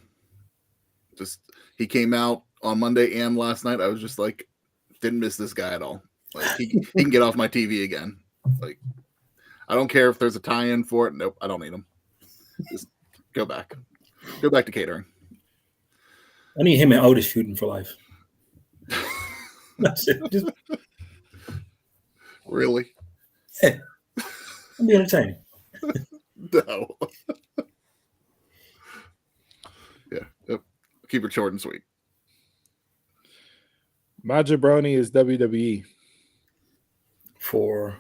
He came out on Monday and last night. I was just like, didn't miss this guy at all. Like he can get off my TV again. Like, I don't care if there's a tie-in for it. Nope, I don't need him. Just go back. Go back to catering. I need him and Otis feuding for life. That's it. Just really? Yeah. It'll be entertaining. No. Yeah. Yep. Keep it short and sweet. My jabroni is WWE For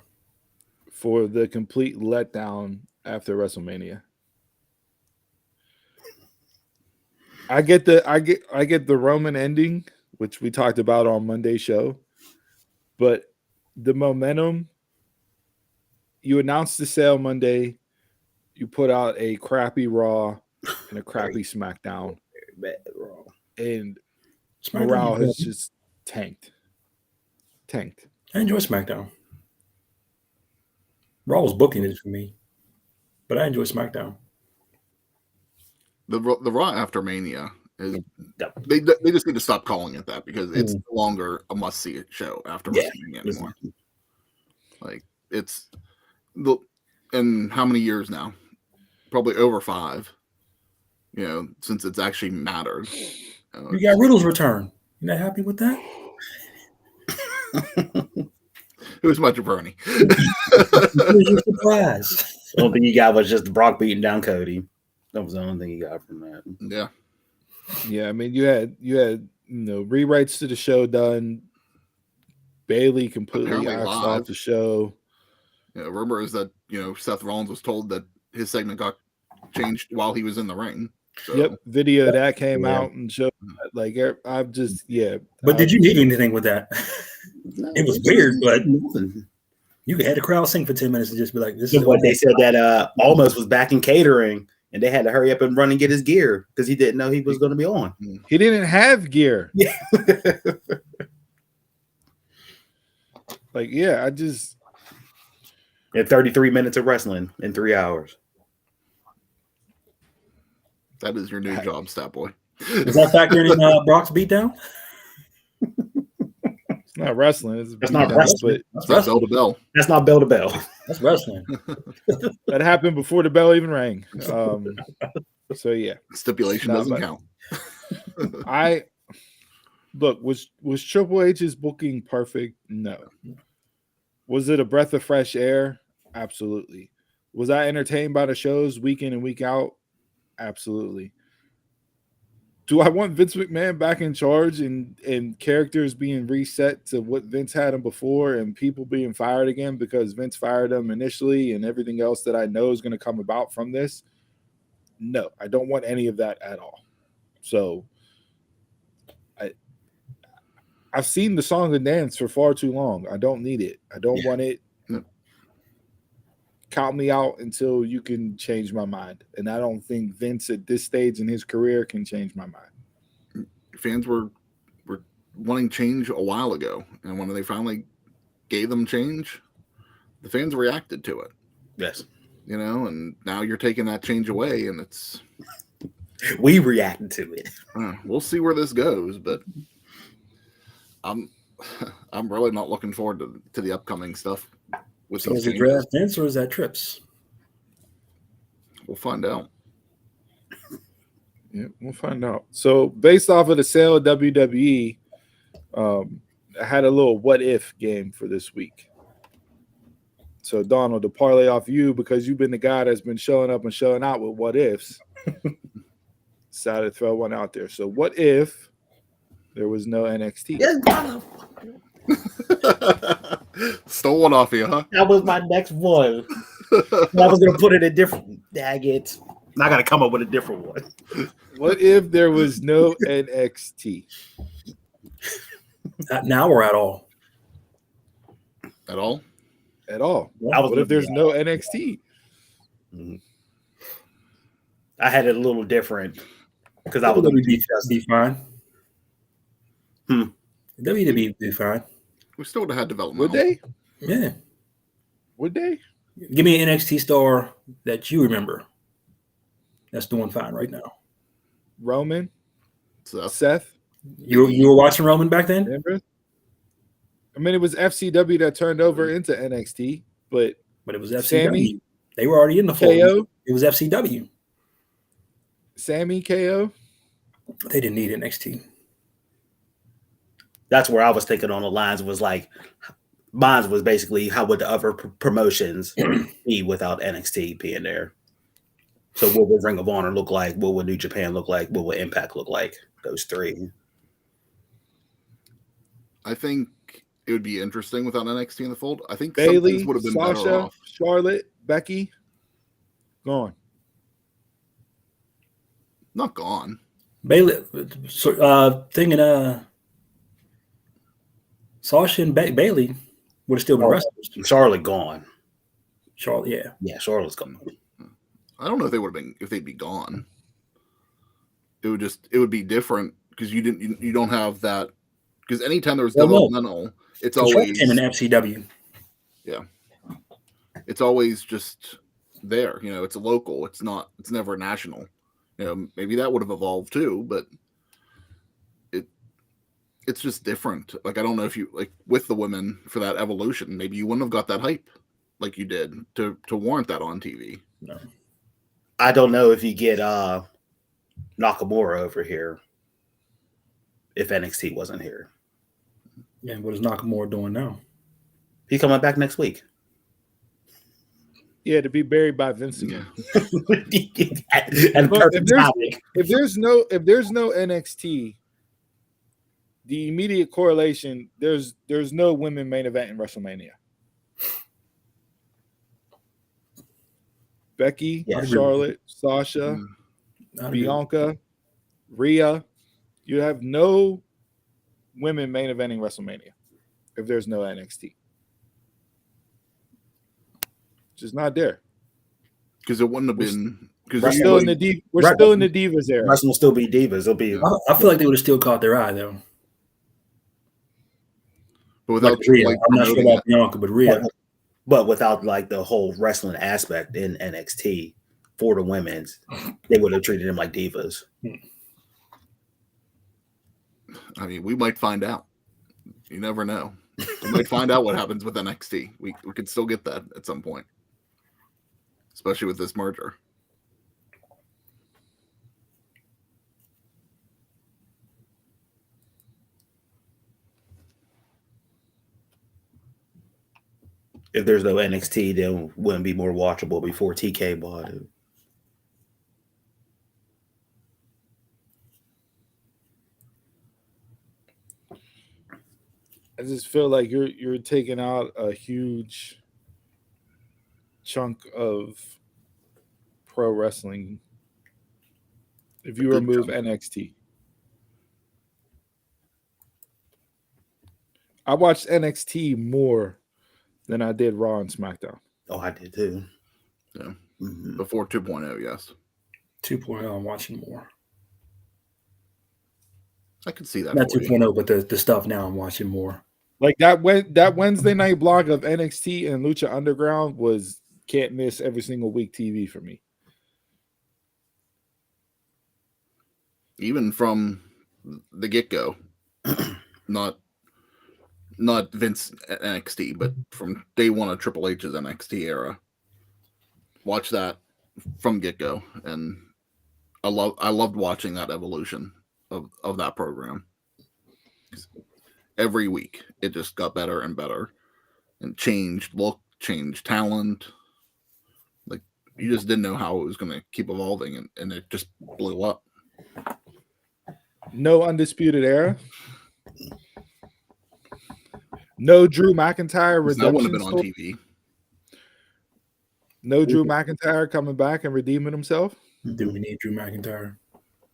the complete letdown after WrestleMania. I get the Roman ending, which we talked about on Monday's show, but the momentum. You announced the sale Monday, you put out a crappy Raw and a crappy SmackDown, and morale has just tanked. I enjoy SmackDown. Raw was booking it for me, but I enjoy SmackDown. The Raw after Mania is Yep. they just need to stop calling it that because it's Mm. no longer a must see show after Yeah. WrestleMania anymore. Like it's the in how many years now? Probably over 5. You know, since it's actually mattered. You got Riddle's return. You not happy with that? It was much a Bernie. Where's your surprise? The only thing you got was just Brock beating down Cody. That was the only thing you got from that. Yeah. Yeah, I mean, you had rewrites to the show done. Bailey completely Apparently axed live. off the show. Rumor is that Seth Rollins was told that his segment got changed while he was in the ring. So. Yep, video that came Yeah. out and showed like I've just But did you need anything with that? It was weird, but you had the crowd sing for 10 minutes and just be like, "This is what they said that almost was back in catering, and they had to hurry up and run and get his gear because he didn't know he was going to be on. He didn't have gear. Yeah. I just And 33 minutes of wrestling in 3 hours. That is your new job, Stat Boy. Is that factoring in Brock's beatdown? it's not wrestling. That's not wrestling. That's not bell to bell. That's not bell to bell. That's wrestling. That happened before the bell even rang. So yeah, Stipulation doesn't count. Was Triple H's booking perfect? No. Was it a breath of fresh air? Absolutely. Was I entertained by the shows week in and week out? Absolutely. Do I want Vince McMahon back in charge and characters being reset to what Vince had them before and people being fired again because Vince fired them initially and everything else that I know is going to come about from this? No, I don't want any of that at all. So I've seen the song and dance for far too long. I don't need it. I don't want it. No. Count me out until you can change my mind. And I don't think Vince at this stage in his career can change my mind. Fans were wanting change a while ago. And when they finally gave them change, the fans reacted to it. Yes. And now you're taking that change away and it's... We reacted to it. We'll see where this goes, but... I'm really not looking forward to the upcoming stuff. So is it draft Vince or is that Trips? We'll find out. Yeah, we'll find out. So based off of the sale of WWE, I had a little what if game for this week. So Donald, to parlay off you because you've been the guy that's been showing up and showing out with what ifs. Decided to throw one out there. So what if there was no NXT? Stole one off you, huh? That was my next one. I was going to put it a different. Dag it. I got to come up with a different one. What if there was no NXT? Not now or at all? At all? At all. I was What if there's no NXT? I had it a little different because I was going WWE be fine. WWE be fine. We still would have had development. Would they? Yeah. Would they? Give me an NXT star that you remember that's doing fine right now. Roman? So, Seth? You were watching Roman back then? Remember? I mean, it was FCW that turned over into NXT, but But it was FCW. Sammy? They were already in the fold. KO? It was FCW. Sammy KO? They didn't need NXT. That's where I was thinking on the lines was like, mine was basically how would the other promotions be without NXT being there? So what would Ring of Honor look like? What would New Japan look like? What would Impact look like? Those three. I think it would be interesting without NXT in the fold. I think Bailey, some things would have been better Sasha, off. Charlotte, Becky, gone. Not gone. Bailey, Sasha and Bailey would have still been wrestlers. Charlotte gone. Charlotte, yeah. Yeah, Charlotte's gone. I don't know if they'd be gone. It would be different because you don't have that because anytime there was developmental, it's So always came in FCW. Yeah. it's always just there. It's a local. It's never national. Maybe that would have evolved too, but it's just different. Like, I don't know if you with the women for that evolution, maybe you wouldn't have got that hype like you did to warrant that on TV. No. I don't know if you get Nakamura over here if NXT wasn't here. Yeah, what is Nakamura doing now? He's coming back next week. Yeah, to be buried by Vince again. And if there's no NXT, the immediate correlation, there's no women main event in WrestleMania. Becky, Charlotte, Sasha, Bianca, Rhea. You have no women main eventing WrestleMania if there's no NXT. Just not there. Because it wouldn't have been. We're still in the Divas era. Wrestling will still be Divas. It'll be. I feel like they would have still caught their eye though. But without Rhea, I'm not sure about Bianca, but Rhea. But without the whole wrestling aspect in NXT for the women's, they would have treated them like divas. I mean, we might find out. You never know. We might find out what happens with NXT. We could still get that at some point, especially with this merger. If there's no NXT, then it wouldn't be more watchable before TK bought it. I just feel like you're taking out a huge chunk of pro wrestling if you remove NXT. I watched NXT more than I did Raw and SmackDown. Oh, I did too. Yeah. Mm-hmm. Before 2.0, yes. 2.0, I'm watching more. I could see that. Not 2.0, but the stuff now I'm watching more. Like that Wednesday night block of NXT and Lucha Underground was can't miss every single week TV for me. Even from the get-go, not Vince NXT, but from day one of Triple H's NXT era. Watch that from get-go, and I loved watching that evolution of that program. Every week, it just got better and better, and changed look, changed talent. Like, you just didn't know how it was going to keep evolving, and it just blew up. No Undisputed Era. No Drew McIntyre redemption. That wouldn't have been on TV. No Drew McIntyre coming back and redeeming himself. Do we need Drew McIntyre?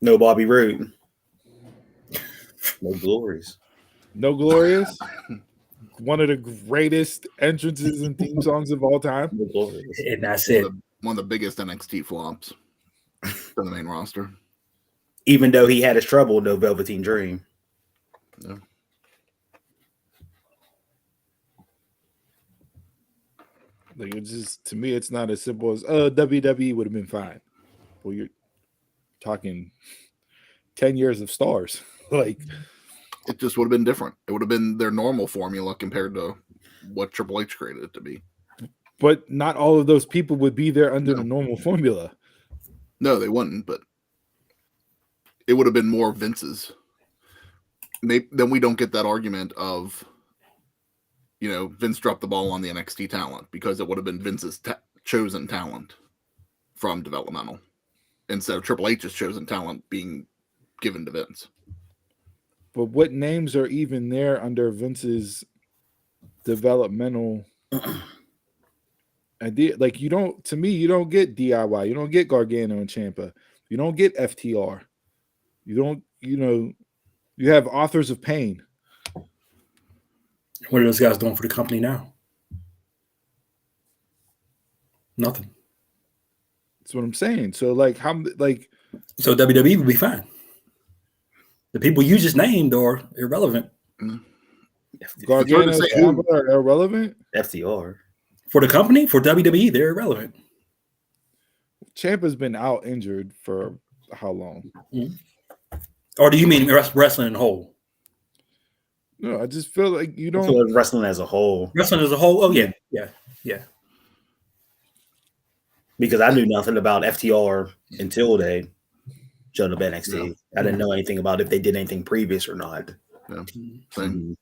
No Bobby Roode. No Glories. No Glorious. One of the greatest entrances and theme songs of all time. No Glorious. And that's it. One of the biggest NXT flops for the main roster. Even though he had his trouble, no Velveteen Dream. Yeah. Like, it's just, to me, it's not as simple as WWE would have been fine. Well, you're talking 10 years of stars. Like, it just would have been different. It would have been their normal formula compared to what Triple H created it to be. But not all of those people would be there under the normal formula. No, they wouldn't, but it would have been more Vince's. Then we don't get that argument of, Vince dropped the ball on the NXT talent, because it would have been Vince's chosen talent from developmental instead of Triple H's chosen talent being given to Vince. But what names are even there under Vince's developmental idea? Like, you don't get DIY. You don't get Gargano and Ciampa. You don't get FTR. You don't, you have Authors of Pain. What are those guys doing for the company now? Nothing. That's what I'm saying. So, so WWE would be fine. The people you just named are irrelevant. Gargano and Ciampa are irrelevant. FTR. For the company, for WWE, they're irrelevant. Ciampa's been out injured for how long? Or do you mean wrestling in whole? No, I just feel like you I don't. feel like wrestling as a whole. Wrestling as a whole? Oh, yeah. Because I knew nothing about FTR until they showed up NXT. I didn't know anything about if they did anything previous or not. Yeah. Same.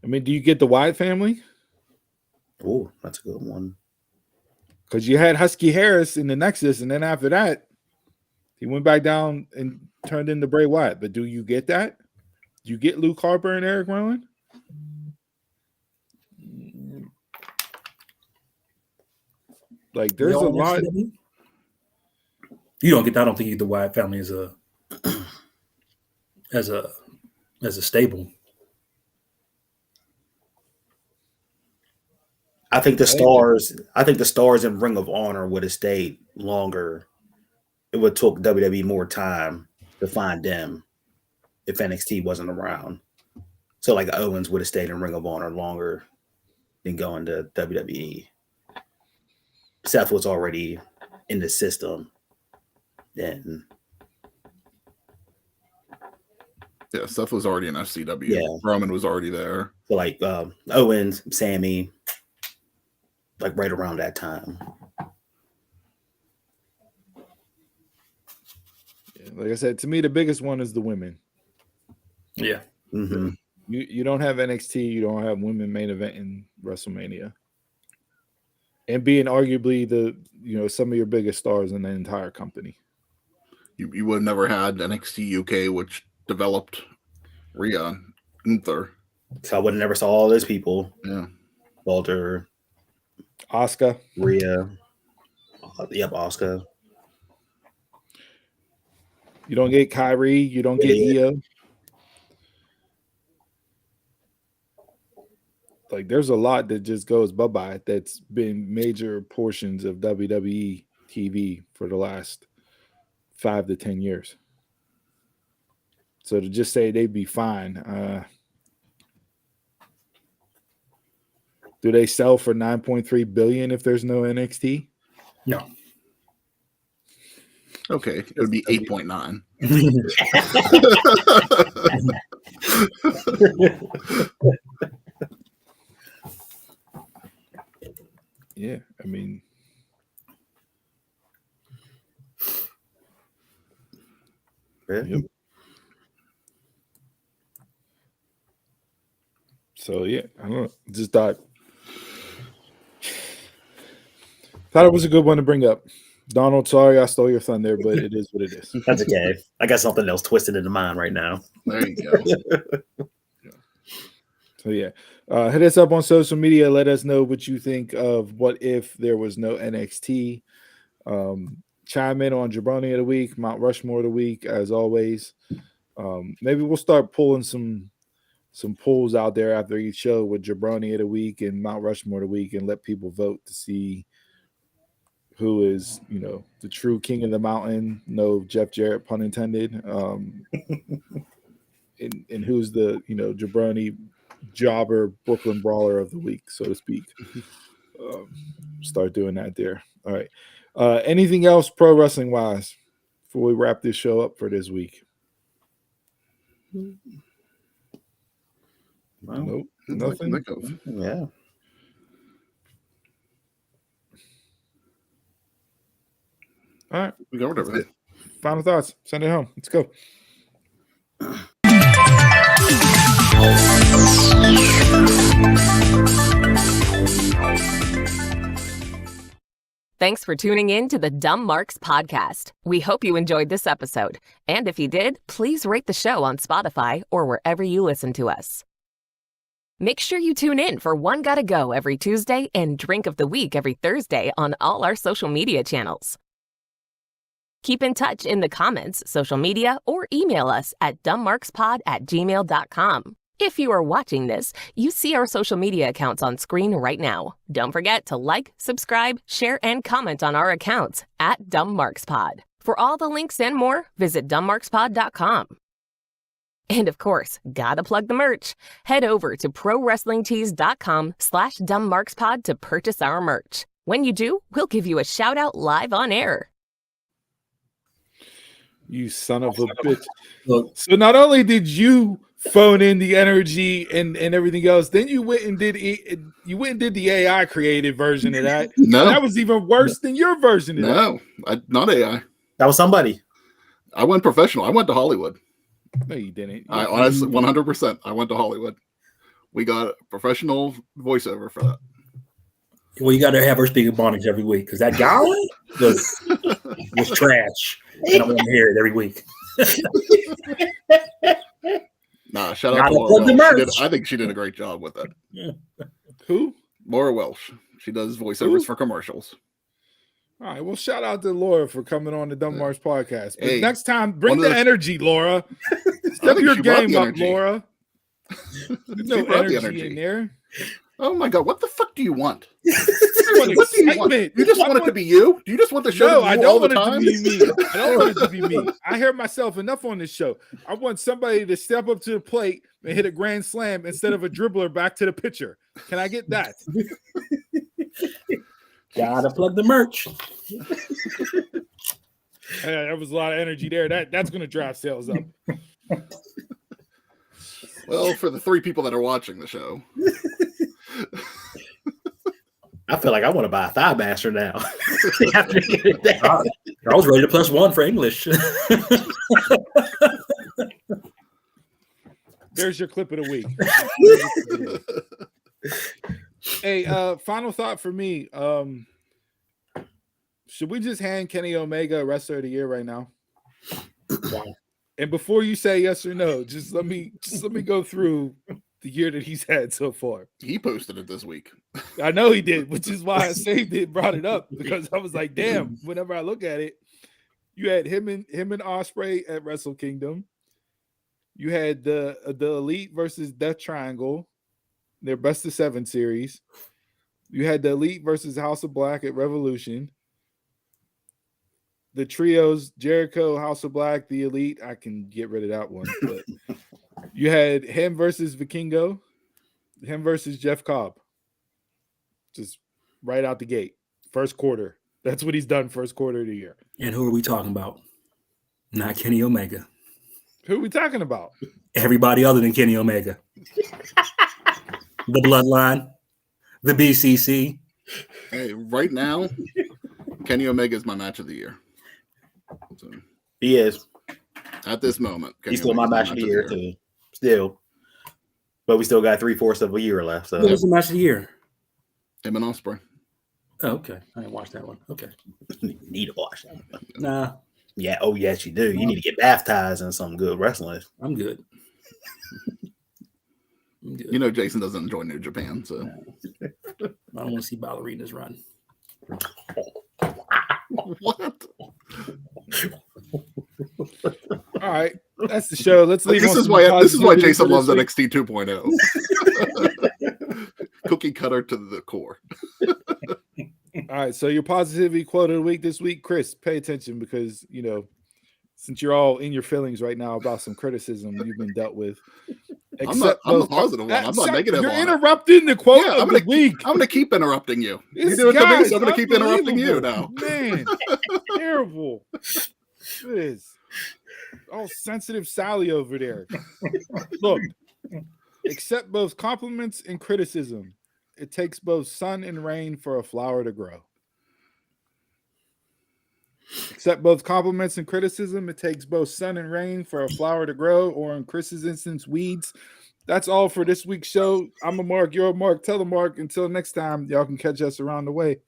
I mean, do you get the Wyatt family? Oh, that's a good one. Because you had Husky Harris in the Nexus, and then after that, he went back down and turned into Bray Wyatt. But do you get that? Do you get Luke Harper and Eric Rowan? Like, there's a lot. You don't get that. I don't think the Wyatt family is as a stable. I think the stars in Ring of Honor would have stayed longer. It would took WWE more time to find them if NXT wasn't around. So like Owens would have stayed in Ring of Honor longer than going to WWE. Seth was already in the system then. Yeah, Seth was already in FCW. Yeah. Roman was already there. So like Owens, Sammy, like right around that time. Yeah, like I said, to me, the biggest one is the women. Yeah. Mm-hmm. You don't have NXT, you don't have women main event in WrestleMania. And being arguably some of your biggest stars in the entire company. You would have never had NXT UK, which developed Rhea Gunther. So I would have never saw all those people. Yeah. Walter, Asuka, Rhea. Yep, Asuka. You don't get Kyrie, you don't get Io. Like, there's a lot that just goes bye-bye that's been major portions of WWE TV for the last 5 to 10 years. So to just say they'd be fine, do they sell for $9.3 billion if there's no NXT? No. Okay, it would be 8.9. Yeah, I mean, Yep. So yeah, I don't know. Just thought it was a good one to bring up. Donald, sorry I stole your thunder, but it is what it is. That's okay. I got something else twisted into mine right now. There you go. So yeah, hit us up on social media. Let us know what you think of what if there was no NXT. Chime in on Jabroni of the Week, Mount Rushmore of the Week, as always. Maybe we'll start pulling some polls out there after each show with Jabroni of the Week and Mount Rushmore of the Week, and let people vote to see who is, the true king of the mountain. No Jeff Jarrett, pun intended. And who's the, Jabroni jobber Brooklyn brawler of the week, so to speak. Start doing that there. All right. Anything else pro wrestling wise before we wrap this show up for this week? Well, Nope. Nothing. Yeah. All right. We covered everything. Final thoughts. Send it home. Let's go. Thanks for tuning in to the Dumb Marks podcast. We hope you enjoyed this episode. And if you did, please rate the show on Spotify or wherever you listen to us. Make sure you tune in for One Gotta Go every Tuesday and Drink of the Week every Thursday on all our social media channels. Keep in touch in the comments, social media, or email us at dumbmarkspod@gmail.com. If you are watching this, you see our social media accounts on screen right now. Don't forget to like, subscribe, share, and comment on our accounts at dumbmarkspod. For all the links and more, visit dumbmarkspod.com. And of course, gotta plug the merch. Head over to prowrestlingtees.com/dumbmarkspod to purchase our merch. When you do, we'll give you a shout out live on air. You son of a bitch. Look, So not only did you phone in the energy and everything else, then you went and did the AI created version of that. No. And that was even worse than your version of that. No, not AI. That was somebody. I went professional. I went to Hollywood. No, you didn't. I honestly, 100%. I went to Hollywood. We got a professional voiceover for that. well, you got to have her speaking Bonnets every week because that guy was trash. And I want to hear it every week. Nah, shout out Gotta to Laura plug the Welsh. merch. I think she did a great job with it. Who? Laura Welsh. She does voiceovers for commercials. All right. Well, shout out to Laura for coming on the Dumb Marks podcast. But Hey, next time, bring one the of the- energy, Laura. Step think your she brought game the up, energy. Laura. There's no brought the energy in there. Oh my God, what the fuck do you want? want What do you want? excitement. You just I want it to be you? Do you just want the show No, to be I you don't all the want it time? to be me. I don't want it to be me. I hear myself enough on this show. I want somebody to step up to the plate and hit a grand slam instead of a dribbler back to the pitcher. Can I get that? Gotta plug the merch. There was a lot of energy there. That's going to drive sales up. Well, for the 3 people that are watching the show. I feel like I want to buy a Thigh Master now. After hearing that. I was ready to +1 for English. There's your clip of the week. Hey, final thought for me. Should we just hand Kenny Omega Wrestler of the Year right now? And before you say yes or no, just let me go through the year that he's had so far. He posted it this week. I know he did, which is why I saved it, brought it up, because I was like, damn, whenever I look at it, you had him and Ospreay at Wrestle Kingdom. You had the Elite versus Death Triangle, their best of 7 series. You had the Elite versus House of Black at Revolution. The trios, Jericho, House of Black, the Elite. I can get rid of that one. But you had him versus Vikingo, him versus Jeff Cobb. Just right out the gate. First quarter. That's what he's done first quarter of the year. And who are we talking about? Not Kenny Omega. Who are we talking about? Everybody other than Kenny Omega. The Bloodline, the BCC. Hey, right now, Kenny Omega is my match of the year. So, He is. at this moment, Kenny He's still my Omega's match of the year, too. Still. But we still got 3/4 of a year left. So What was the match of the year? Him and Ospreay. Oh, okay. I didn't watch that one. Okay. you need to watch that. Nah, Yeah. Oh, yes, you do. You need to get baptized in some good wrestling. I'm good. I'm good. You know, Jason doesn't enjoy New Japan, so I don't want to see ballerinas run. what? All right. That's the show. Let's leave. This on is some why positivity Jason for loves this week. NXT 2.0. Cookie cutter to the core. All right. So your positivity quote of the week this week, Chris, pay attention because, since you're all in your feelings right now about some criticism you've been dealt with. I'm the positive one. I'm not negative You're on it. interrupting the quote Yeah, of the week. I'm going to keep interrupting you. You This do it to me, guy's so I'm going to keep interrupting you unbelievable. now. Man, terrible. It is. All sensitive Sally over there. Look, accept both compliments and criticism. It takes both sun and rain for a flower to grow. Accept both compliments and criticism. It takes both sun and rain for a flower to grow, or in Chris's instance, weeds. That's all for this week's show. I'm a Mark, you're a Mark. Tell the Mark. Until next time, y'all can catch us around the way.